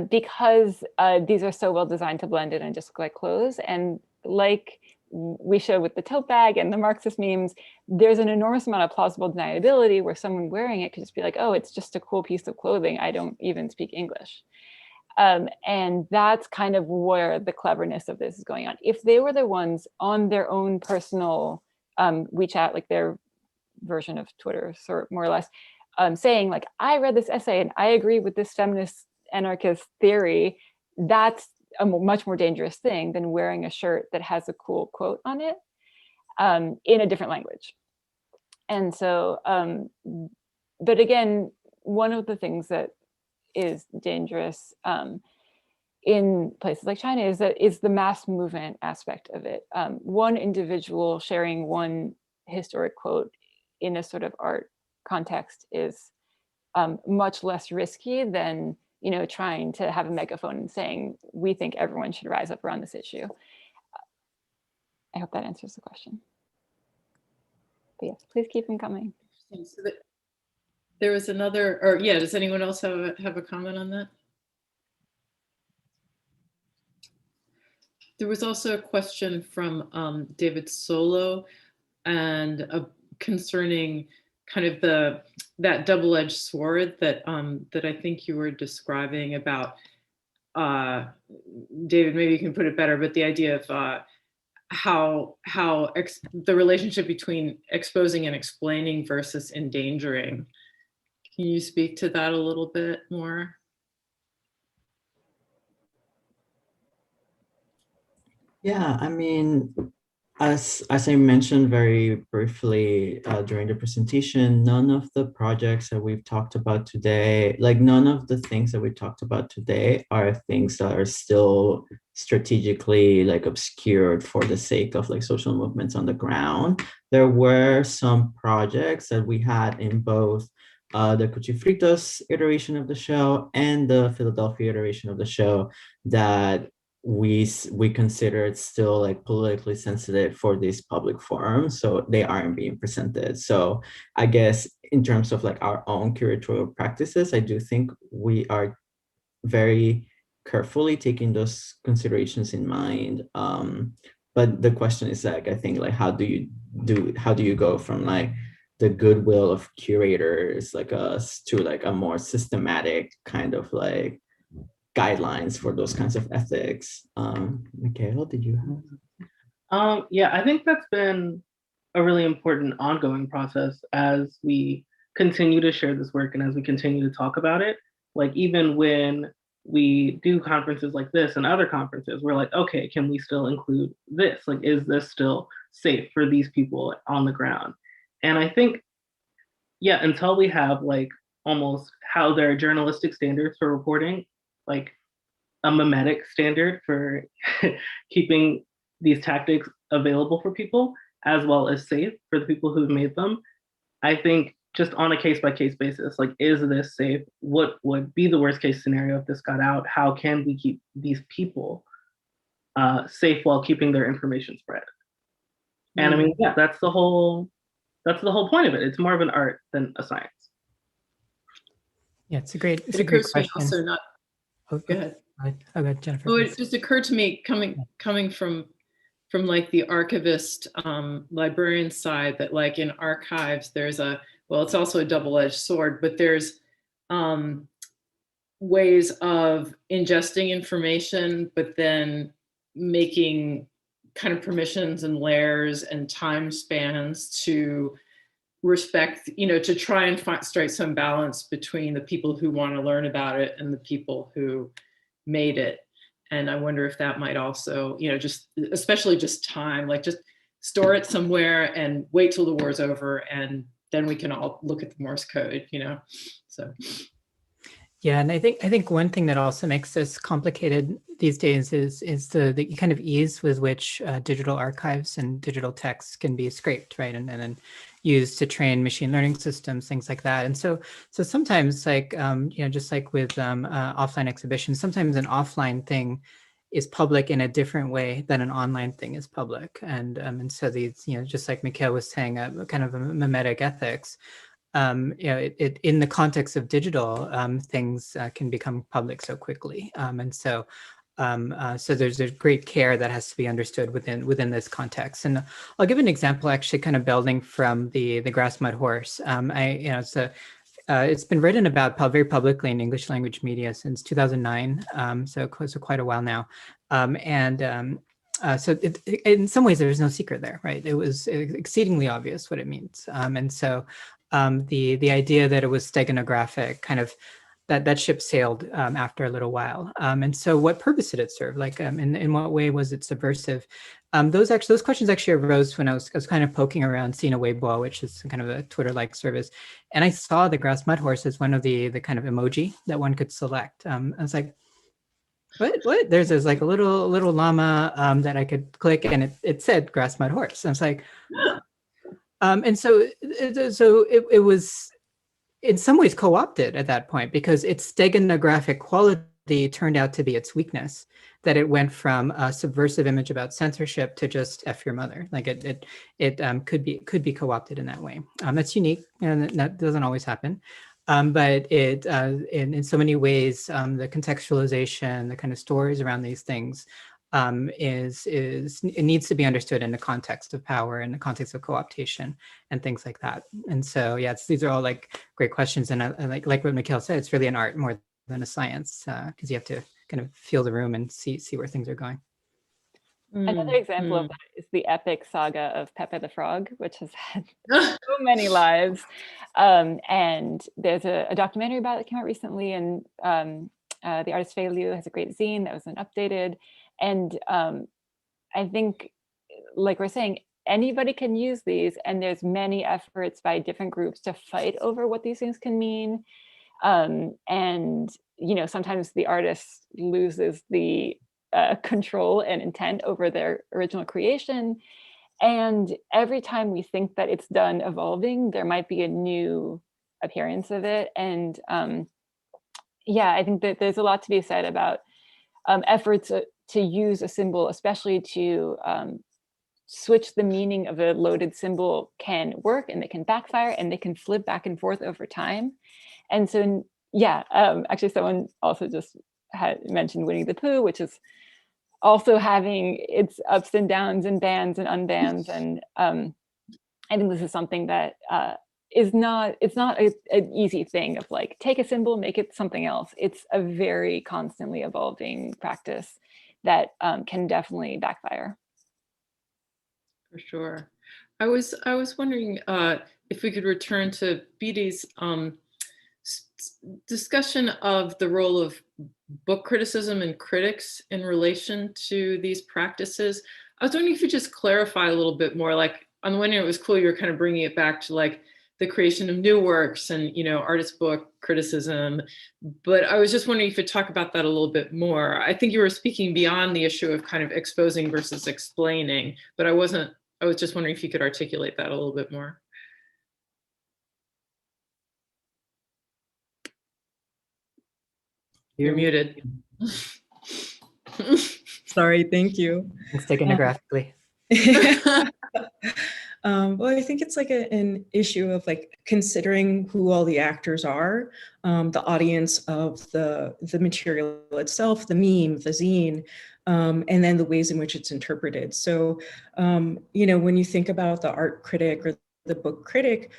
Speaker 2: Because these are so well designed to blend in and just look like clothes. And like we showed with the tote bag and the Marxist memes, there's an enormous amount of plausible deniability where someone wearing it could just be like, oh, it's just a cool piece of clothing. I don't even speak English. And that's kind of where the cleverness of this is going on. If they were the ones on their own personal WeChat, like their version of Twitter, sort more or less, saying like, I read this essay and I agree with this feminist anarchist theory, that's a much more dangerous thing than wearing a shirt that has a cool quote on it in a different language. And so, but again, one of the things that is dangerous in places like China is the mass movement aspect of it. One individual sharing one historic quote in a sort of art context is much less risky than trying to have a megaphone and saying, we think everyone should rise up around this issue. I hope that answers the question. But yes, please keep them coming.
Speaker 1: So there was another, or yeah, does anyone else have a comment on that? There was also a question from David Solo and concerning kind of that double-edged sword that that I think you were describing about, David, maybe you can put it better, but the idea of how the relationship between exposing and explaining versus endangering. Can you speak to that a little bit more?
Speaker 3: Yeah, I mean, as I mentioned very briefly during the presentation, none of the projects that we've talked about today, like none of the things that we talked about today are things that are still strategically like obscured for the sake of like social movements on the ground. There were some projects that we had in both the Cuchifritos iteration of the show and the Philadelphia iteration of the show that we consider it still like politically sensitive for these public forums, so they aren't being presented. So I guess in terms of like our own curatorial practices, I do think we are very carefully taking those considerations in mind. But the question is like, I think like how do you go from like the goodwill of curators like us to like a more systematic kind of like guidelines for those kinds of ethics? Mikail, did you have?
Speaker 6: Yeah, I think that's been a really important ongoing process as we continue to share this work and as we continue to talk about it. Like even when we do conferences like this and other conferences, we're like, okay, can we still include this? Like, is this still safe for these people on the ground? And I think, yeah, until we have like almost how there are journalistic standards for reporting, like a mimetic standard for keeping these tactics available for people, as well as safe for the people who've made them. I think just on a case-by-case basis, like, is this safe? What would be the worst case scenario if this got out? How can we keep these people safe while keeping their information spread? And I mean, yeah, that's the whole point of it. It's more of an art than a science.
Speaker 4: Yeah, it's a great
Speaker 1: question.
Speaker 4: question.
Speaker 1: Also not.
Speaker 4: Oh,
Speaker 1: go ahead.
Speaker 4: Go ahead, Jennifer.
Speaker 1: Oh,
Speaker 4: please.
Speaker 1: it just occurred to me coming from like the archivist librarian side that like in archives there's it's also a double-edged sword, but there's ways of ingesting information, but then making kind of permissions and layers and time spans to respect, to try and strike some balance between the people who want to learn about it and the people who made it. And I wonder if that might also, just especially just time, like just store it somewhere and wait till the war's over, and then we can all look at the Morse code, so.
Speaker 4: Yeah, and I think one thing that also makes this complicated these days is the kind of ease with which digital archives and digital texts can be scraped, right, and then used to train machine learning systems, things like that. And so sometimes, like just like with offline exhibitions, sometimes an offline thing is public in a different way than an online thing is public, and so these, just like Mikail was saying, kind of a mimetic ethics. It in the context of digital, things can become public so quickly, and so there's a great care that has to be understood within this context. And I'll give an example, actually, kind of building from the grass mud horse. It's been written about very publicly in English language media since 2009, so quite a while now, so in some ways there's no secret there, right? It was exceedingly obvious what it means, and so. The idea that it was steganographic, kind of that ship sailed after a little while. And so what purpose did it serve? Like, in what way was it subversive? Those questions actually arose when I was kind of poking around Sina Weibo, which is kind of a Twitter-like service. And I saw the grass mud horse as one of the kind of emoji that one could select. I was like, what? There's like a little llama that I could click, and it said grass mud horse. And I was like, and so it was in some ways co-opted at that point, because its steganographic quality turned out to be its weakness, that it went from a subversive image about censorship to just F your mother. Like it could be co-opted in that way. That's unique, and that doesn't always happen. But it in so many ways, the contextualization, the kind of stories around these things, it needs to be understood in the context of power, in the context of co-optation and things like that. And so, yeah, these are all like great questions. And like what Mikail said, it's really an art more than a science, because you have to kind of feel the room and see where things are going.
Speaker 2: Another example of that is the epic saga of Pepe the Frog, which has had so many lives. And there's a documentary about it that came out recently, and the artist Fei Liu has a great zine that was then updated. And I think, like we're saying, anybody can use these, and there's many efforts by different groups to fight over what these things can mean. And, sometimes the artist loses the control and intent over their original creation. And every time we think that it's done evolving, there might be a new appearance of it. And yeah, I think that there's a lot to be said about efforts to use a symbol, especially to switch the meaning of a loaded symbol, can work, and they can backfire, and they can flip back and forth over time. And so, yeah, actually someone also just had mentioned Winnie the Pooh, which is also having its ups and downs and bans and unbans. And I think this is something that it's not an easy thing of like, take a symbol, make it something else. It's a very constantly evolving practice that can definitely backfire.
Speaker 1: For sure. I was wondering if we could return to Bidi's discussion of the role of book criticism and critics in relation to these practices. I was wondering if you just clarify a little bit more. Like, on the one hand, it was cool you were kind of bringing it back to like the creation of new works and, you know, artist book criticism. But I was just wondering if you could talk about that a little bit more. I think you were speaking beyond the issue of kind of exposing versus explaining, but I was just wondering if you could articulate that a little bit more. You're muted.
Speaker 5: Sorry, thank you.
Speaker 4: Steganographically.
Speaker 5: Well, I think it's like an issue of like considering who all the actors are, the audience of the material itself, the meme, the zine, and then the ways in which it's interpreted. So, you know, when you think about the art critic or the book critic,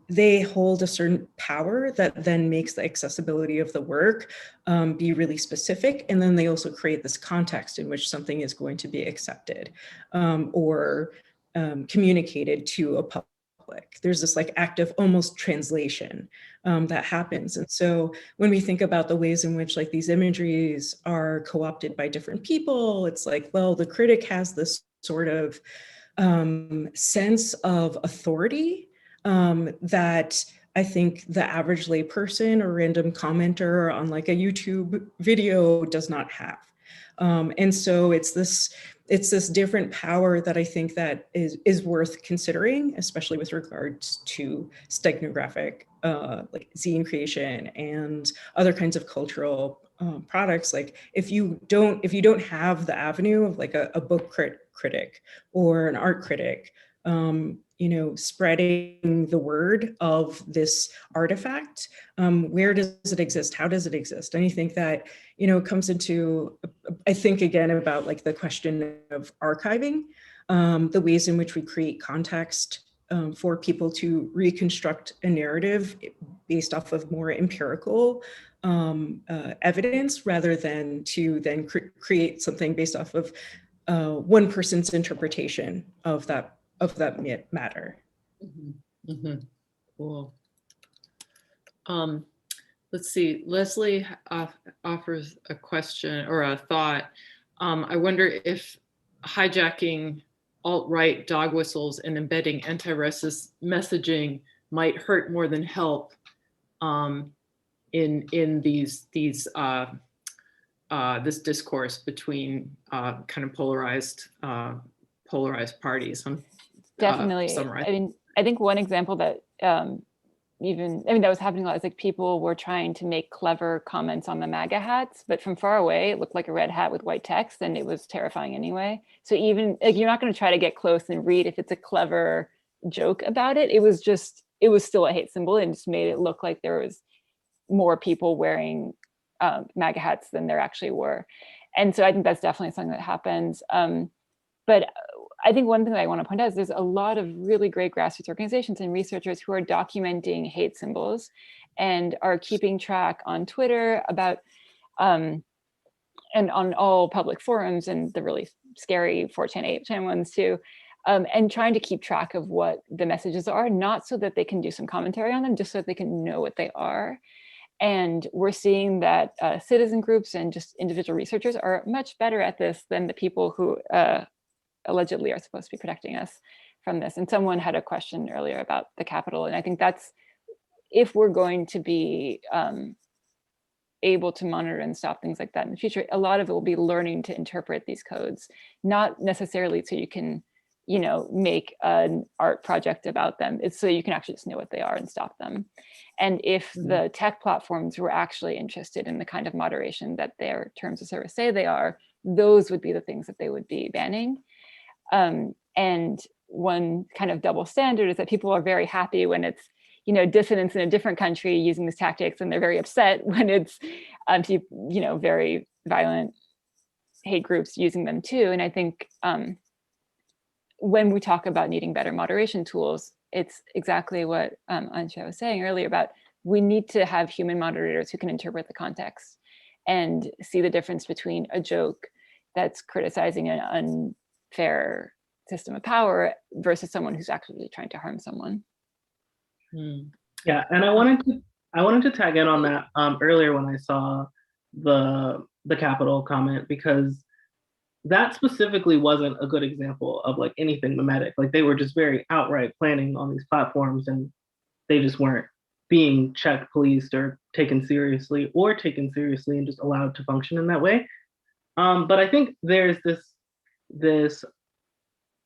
Speaker 5: they hold a certain power that then makes the accessibility of the work be really specific. And then they also create this context in which something is going to be accepted or communicated to a public. There's this like active almost translation that happens. And so when we think about the ways in which like these imageries are co-opted by different people, it's like, well, the critic has this sort of sense of authority that I think the average layperson or random commenter on like a YouTube video does not have. And so it's this different power that I think that is worth considering, especially with regards to steganographic like zine creation and other kinds of cultural products. Like if you don't have the avenue of like a book critic or an art critic, you know, spreading the word of this artifact, where does it exist? How does it exist? And I think that, you know, it comes into, I think again about like the question of archiving, the ways in which we create context for people to reconstruct a narrative based off of more empirical evidence, rather than to then create something based off of one person's interpretation of that matter.
Speaker 1: Mm-hmm. Mm-hmm. Cool. Let's see, Leslie offers a question or a thought. I wonder if hijacking alt-right dog whistles and embedding anti-racist messaging might hurt more than help in these this discourse between kind of polarized parties.
Speaker 2: Definitely. I mean, I think one example that that was happening a lot is like people were trying to make clever comments on the MAGA hats, but from far away, it looked like a red hat with white text, and it was terrifying anyway. So even like, you're not going to try to get close and read if it's a clever joke about it. It was still a hate symbol, and just made it look like there was more people wearing MAGA hats than there actually were. And so I think that's definitely something that happens. But I think one thing that I want to point out is there's a lot of really great grassroots organizations and researchers who are documenting hate symbols and are keeping track on Twitter about, and on all public forums and the really scary 4chan, 8chan ones too, and trying to keep track of what the messages are, not so that they can do some commentary on them, just so that they can know what they are. And we're seeing that citizen groups and just individual researchers are much better at this than the people who allegedly are supposed to be protecting us from this. And someone had a question earlier about the Capitol. And I think that's, if we're going to be able to monitor and stop things like that in the future, a lot of it will be learning to interpret these codes, not necessarily so you can, you know, make an art project about them. It's so you can actually just know what they are and stop them. And if the tech platforms were actually interested in the kind of moderation that their terms of service say they are, those would be the things that they would be banning. And one kind of double standard is that people are very happy when it's, dissidents in a different country using these tactics, and they're very upset when it's, very violent hate groups using them too. And I think when we talk about needing better moderation tools, it's exactly what Ansha was saying earlier about we need to have human moderators who can interpret the context and see the difference between a joke that's criticizing an unfair system of power versus someone who's actually trying to harm someone.
Speaker 6: Yeah, and I wanted to tag in on that earlier when I saw the Capitol comment, because that specifically wasn't a good example of like anything mimetic. Like they were just very outright planning on these platforms, and they just weren't being checked, policed, or taken seriously and just allowed to function in that way. But I think there's this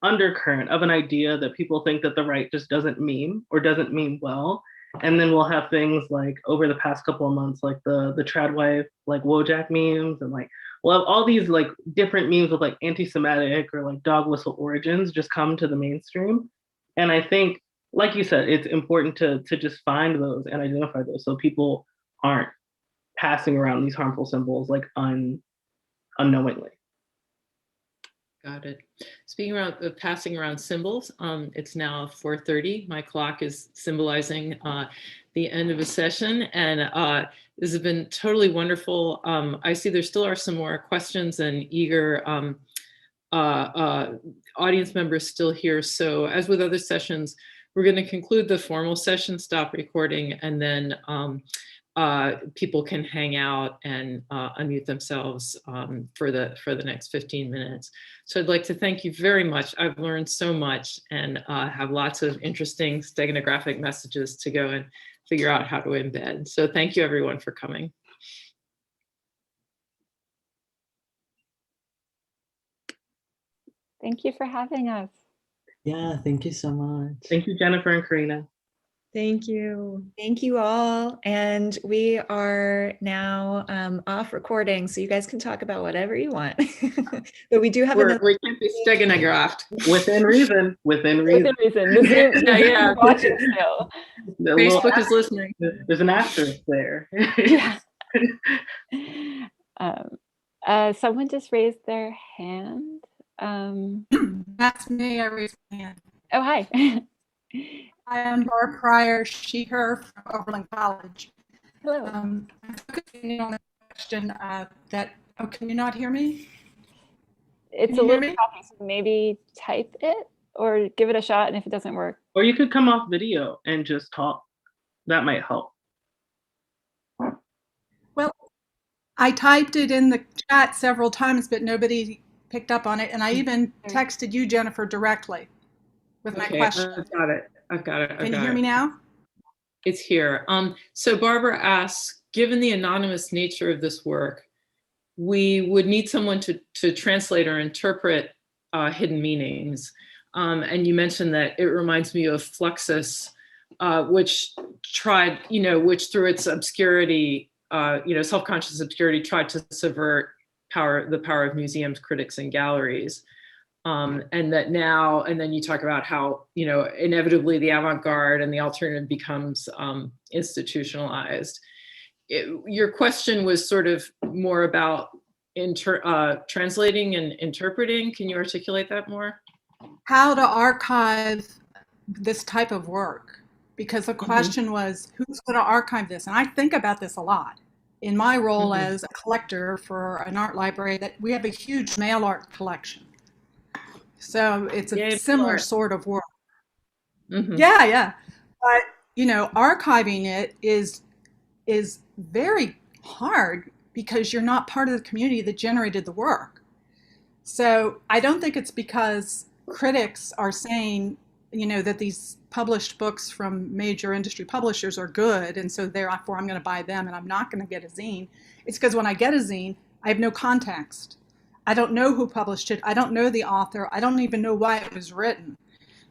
Speaker 6: undercurrent of an idea that people think that the right just doesn't meme or doesn't meme well. And then we'll have things like over the past couple of months, like the Tradwife, like Wojak memes, and like we'll have all these like different memes with like anti-Semitic or like dog whistle origins just come to the mainstream. And I think, like you said, it's important to just find those and identify those so people aren't passing around these harmful symbols like unknowingly.
Speaker 1: Got it. Speaking of passing around symbols, it's now 4:30. My clock is symbolizing the end of a session, and this has been totally wonderful. I see there still are some more questions and eager audience members still here. So as with other sessions, we're going to conclude the formal session, stop recording, and then people can hang out and unmute themselves for the next 15 minutes. So I'd like to thank you very much. I've learned so much and have lots of interesting steganographic messages to go and figure out how to embed. So thank you everyone for coming.
Speaker 2: Thank you for having us.
Speaker 3: Yeah, thank you so much.
Speaker 6: Thank you, Jennifer and Karina.
Speaker 5: Thank you.
Speaker 9: Thank you all. And we are now off recording, so you guys can talk about whatever you want. But we do have another.
Speaker 1: We can't be steganographed.
Speaker 6: Within reason.
Speaker 2: Within reason. The Zoom,
Speaker 1: Yeah.
Speaker 2: watching still.
Speaker 1: Facebook is listening.
Speaker 6: There's an asterisk there.
Speaker 2: Yeah. Someone just raised their hand.
Speaker 10: That's me. I raised my hand.
Speaker 2: Oh, hi.
Speaker 10: I am Barb Pryor, she, her from Oberlin College.
Speaker 2: Hello.
Speaker 10: I'm focusing on the question that, can you not hear me?
Speaker 2: It's
Speaker 10: Can
Speaker 2: a
Speaker 10: you hear
Speaker 2: little
Speaker 10: me?
Speaker 2: choppy, so maybe type it or give it a shot, and if it doesn't work.
Speaker 6: Or you could come off video and just talk. That might help.
Speaker 10: Well, I typed it in the chat several times, but nobody picked up on it. And I even texted you, Jennifer, directly with my question.
Speaker 1: I've got it.
Speaker 10: Can you hear me now?
Speaker 1: It's here. So Barbara asks, given the anonymous nature of this work, we would need someone to translate or interpret hidden meanings. And you mentioned that it reminds me of Fluxus, which tried, which through its obscurity, self-conscious obscurity, tried to subvert the power of museums, critics, and galleries. And that now, and then you talk about how, inevitably the avant-garde and the alternative becomes institutionalized. Your question was sort of more about translating and interpreting. Can you articulate that more?
Speaker 10: How to archive this type of work, because the question was, who's going to archive this? And I think about this a lot in my role as a collector for an art library, that we have a huge mail art collection. So it's a similar sort of work. Yeah. But, archiving it is very hard because you're not part of the community that generated the work. So I don't think it's because critics are saying, that these published books from major industry publishers are good, and so therefore I'm going to buy them and I'm not going to get a zine. It's because when I get a zine, I have no context. I don't know who published it. I don't know the author. I don't even know why it was written.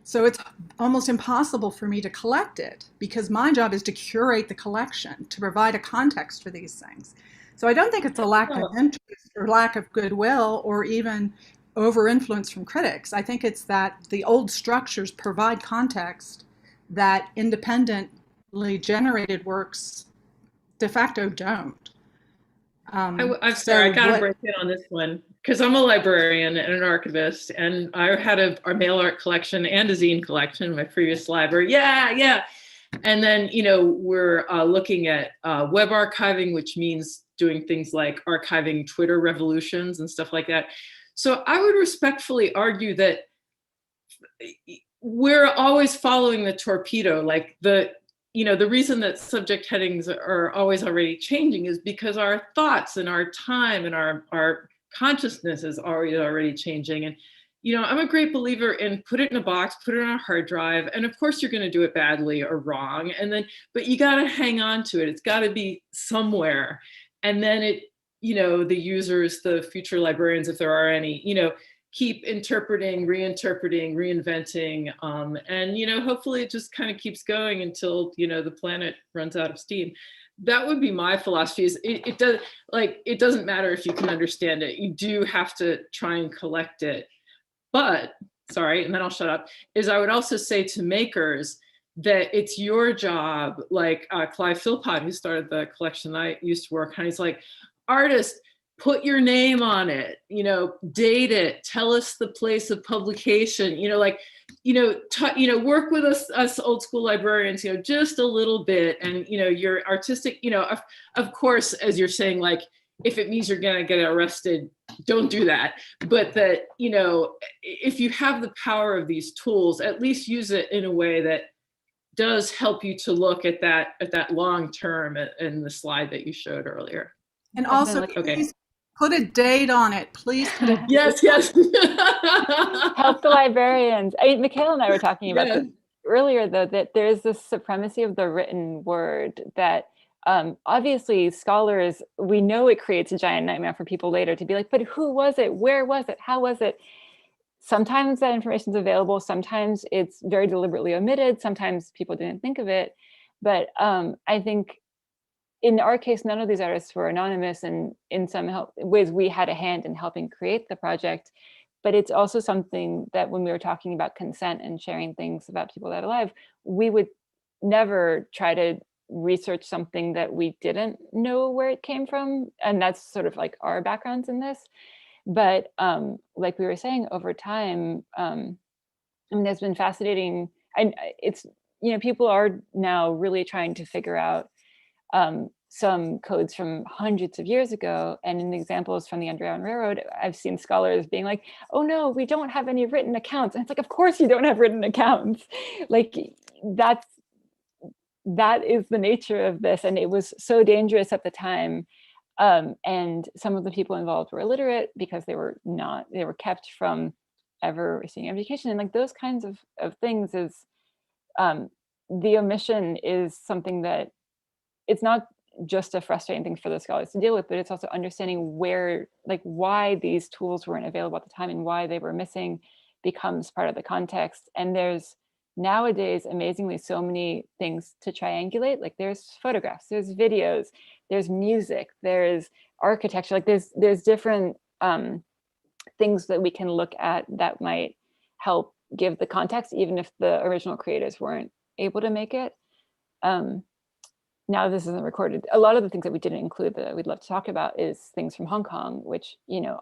Speaker 10: So it's almost impossible for me to collect it because my job is to curate the collection, to provide a context for these things. So I don't think it's a lack of interest or lack of goodwill or even over influence from critics. I think it's that the old structures provide context that independently generated works de facto don't.
Speaker 1: I'm sorry, I gotta break in on this one because I'm a librarian and an archivist, and I had a mail art collection and a zine collection in my previous library. Yeah. And then, we're looking at web archiving, which means doing things like archiving Twitter revolutions and stuff like that. So I would respectfully argue that we're always following the torpedo, like the reason that subject headings are always already changing is because our thoughts and our time and our consciousness is already changing. And, I'm a great believer in put it in a box, put it on a hard drive. And of course you're going to do it badly or wrong. But you got to hang on to it. It's got to be somewhere. And then the users, the future librarians, if there are any, keep interpreting, reinterpreting, reinventing, and hopefully it just kind of keeps going until the planet runs out of steam. That would be my philosophy. Is it doesn't matter if you can understand it. You do have to try and collect it. But sorry, and then I'll shut up. Is I would also say to makers that it's your job. Like Clive Philpott, who started the collection I used to work on, he's like, artist, put your name on it, date it, tell us the place of publication, work with us old school librarians, just a little bit. And, your artistic, of course, as you're saying, like, if it means you're going to get arrested, don't do that. But that, if you have the power of these tools, at least use it in a way that does help you to look at that long term in the slide that you showed earlier.
Speaker 10: And also, please put a date on it. Please put a date.
Speaker 1: Yes.
Speaker 2: Help the librarians. Mikail and I were talking about this earlier, though, that there's this supremacy of the written word that obviously scholars, we know it creates a giant nightmare for people later to be like, but who was it? Where was it? How was it? Sometimes that information is available. Sometimes it's very deliberately omitted. Sometimes people didn't think of it. But I think in our case, none of these artists were anonymous, and in some ways we had a hand in helping create the project. But it's also something that when we were talking about consent and sharing things about people that are alive, we would never try to research something that we didn't know where it came from. And that's sort of like our backgrounds in this. But like we were saying, over time, there's been fascinating, and it's, people are now really trying to figure out some codes from hundreds of years ago. And in examples from the Underground Railroad, I've seen scholars being like, oh no, we don't have any written accounts. And it's like, of course you don't have written accounts. Like that is the nature of this. And it was so dangerous at the time. And some of the people involved were illiterate because they were kept from ever receiving education. And like those kinds of things is, the omission is something that it's not just a frustrating thing for the scholars to deal with, but it's also understanding why these tools weren't available at the time and why they were missing becomes part of the context. And there's nowadays, amazingly, so many things to triangulate. Like there's photographs, there's videos, there's music, there's architecture, like there's different things that we can look at that might help give the context, even if the original creators weren't able to make it. Now this isn't recorded. A lot of the things that we didn't include that we'd love to talk about is things from Hong Kong, which,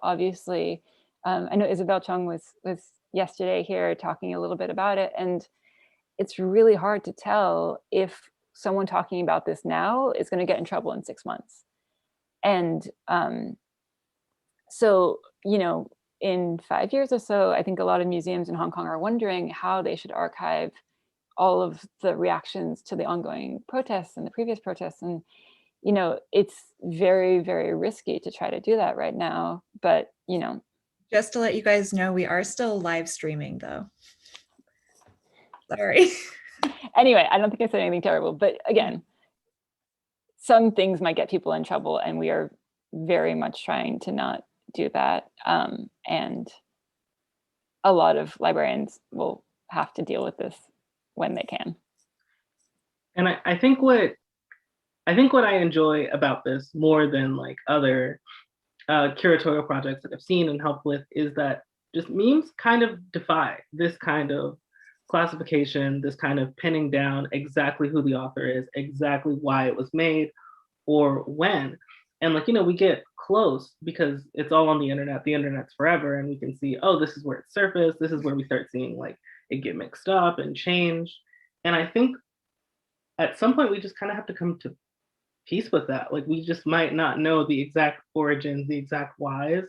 Speaker 2: obviously, I know Isabel Chung was yesterday here talking a little bit about it. And it's really hard to tell if someone talking about this now is going to get in trouble in 6 months. And so, in 5 years or so, I think a lot of museums in Hong Kong are wondering how they should archive all of the reactions to the ongoing protests and the previous protests. And, it's very, very risky to try to do that right now. But,
Speaker 9: just to let you guys know, we are still live streaming though. Sorry.
Speaker 2: Anyway, I don't think I said anything terrible, but again, some things might get people in trouble, and we are very much trying to not do that. And a lot of librarians will have to deal with this when they can.
Speaker 6: And I think what I think what I enjoy about this more than like other curatorial projects that I've seen and helped with is that just memes kind of defy this kind of classification, this kind of pinning down exactly who the author is, exactly why it was made, or when. And like, you know, we get close because it's all on the internet. The internet's forever, and we can see, oh, this is where it surfaced. This is where we start seeing like it get mixed up and changed. And I think at some point we just kind of have to come to peace with that. Like we just might not know the exact origins, the exact whys.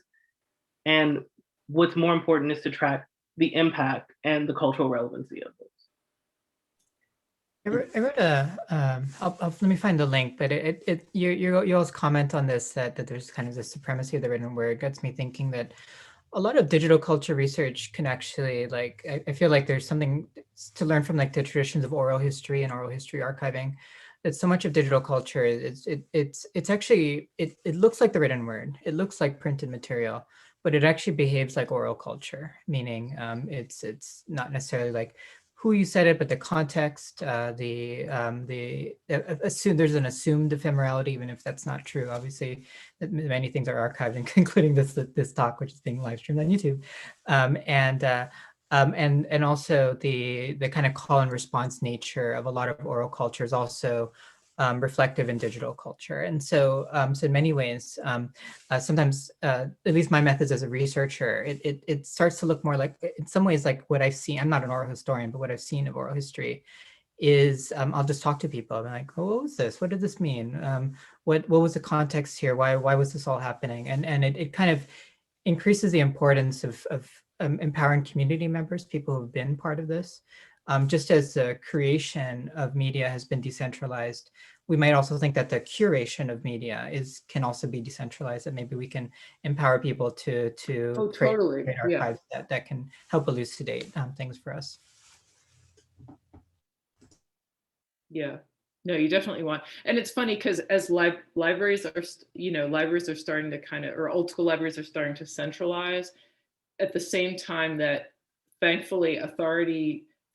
Speaker 6: And what's more important is to track the impact and the cultural relevancy of those.
Speaker 4: I wrote a, let me find the link, but you always comment on this, that there's kind of the supremacy of the written word. Gets me thinking that a lot of digital culture research can actually, like, I feel like there's something to learn from like the traditions of oral history and oral history archiving. That so much of digital culture it's actually, it looks like the written word. It looks like printed material, but it actually behaves like oral culture, meaning it's not necessarily like who you said it, but the context, there's an assumed ephemerality, even if that's not true. Obviously, many things are archived, including this talk, which is being live streamed on YouTube, and also the kind of call and response nature of a lot of oral culture is also reflective in digital culture. And so, so in many ways, sometimes, at least my methods as a researcher, it starts to look more like, in some ways, like what I've seen. I'm not an oral historian, but what I've seen of oral history is, I'll just talk to people. I'm like, oh, what was this? What did this mean? What was the context here? Why was this all happening? And it kind of increases the importance of empowering community members, people who've been part of this. Just as the creation of media has been decentralized, we might also think that the curation of media can also be decentralized, that maybe we can empower people to create archives that can help elucidate things for us.
Speaker 1: Yeah, no, you definitely want, and it's funny because as libraries are, libraries are starting to kind of, or old school libraries are starting to centralize, at the same time that thankfully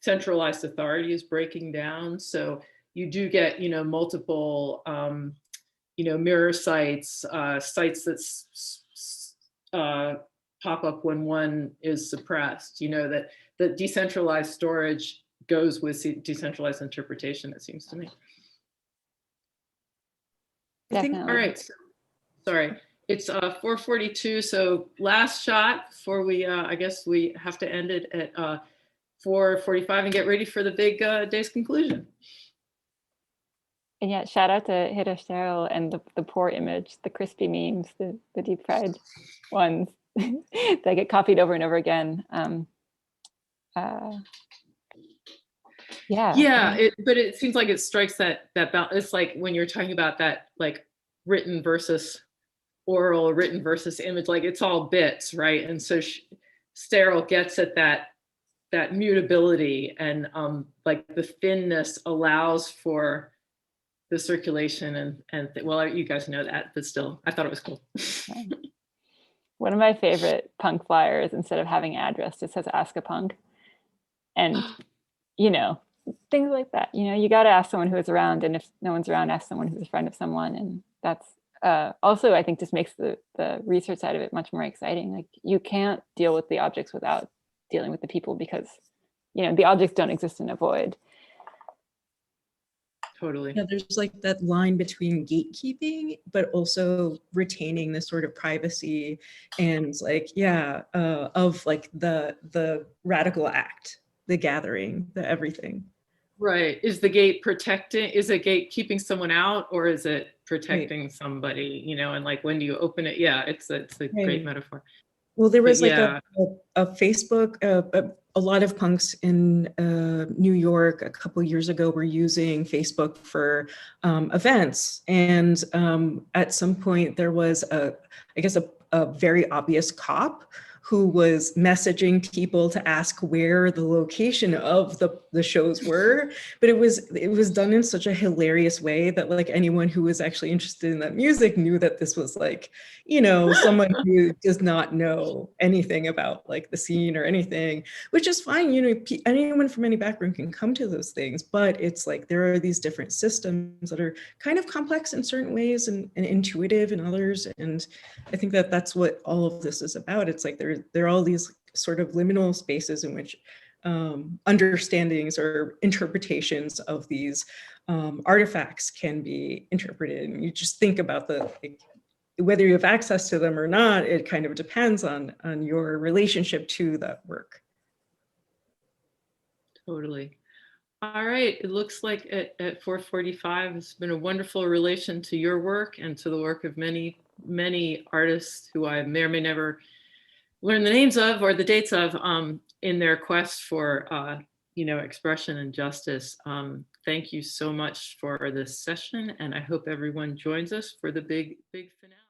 Speaker 1: centralized authority is breaking down. So you do get, multiple, mirror sites, sites that pop up when one is suppressed, that the decentralized storage goes with decentralized interpretation, it seems to me.
Speaker 2: Definitely.
Speaker 1: All right, sorry. It's 4:42, so last shot before we, I guess we have to end it at 4:45 and get ready for the big day's conclusion.
Speaker 2: And yeah, shout out to Xiao and the poor image, the crispy memes, the deep fried ones that get copied over and over again.
Speaker 1: Yeah, but it seems like it strikes that balance. It's like when you're talking about that, like written versus oral, written versus image, like it's all bits, right? And so Sterile gets at that mutability, and like the thinness allows for the circulation and well, you guys know that, but still, I thought it was cool.
Speaker 2: One of my favorite punk flyers, instead of having address, it says "Ask a Punk," and things like that. You got to ask someone who is around, and if no one's around, ask someone who's a friend of someone, and that's also, I think, just makes the research side of it much more exciting. Like you can't deal with the objects without dealing with the people, because the objects don't exist in a void.
Speaker 1: Totally.
Speaker 5: Yeah, there's like that line between gatekeeping, but also retaining this sort of privacy and like, of like the radical act, the gathering, the everything.
Speaker 1: Right. Is the gate protecting? Is a gate keeping someone out, or is it protecting somebody? And like when you open it, it's a great metaphor.
Speaker 5: Well, there was like a Facebook, a lot of punks in New York a couple years ago were using Facebook for events. And at some point there was a very obvious cop who was messaging people to ask where the location of the shows were, but it was done in such a hilarious way that like anyone who was actually interested in that music knew that this was like, you know, someone who does not know anything about like the scene or anything, which is fine. You know, anyone from any background can come to those things, but it's like there are these different systems that are kind of complex in certain ways and intuitive in others. And I think that that's what all of this is about. It's like there are all these sort of liminal spaces in which understandings or interpretations of these artifacts can be interpreted. And you just think about whether you have access to them or not, it kind of depends on your relationship to that work.
Speaker 1: Totally. All right, it looks like at 4:45, it's been a wonderful relation to your work and to the work of many, many artists who I may or may never learn the names of or the dates of in their quest for, you know, expression and justice. Thank you so much for this session, and I hope everyone joins us for the big finale.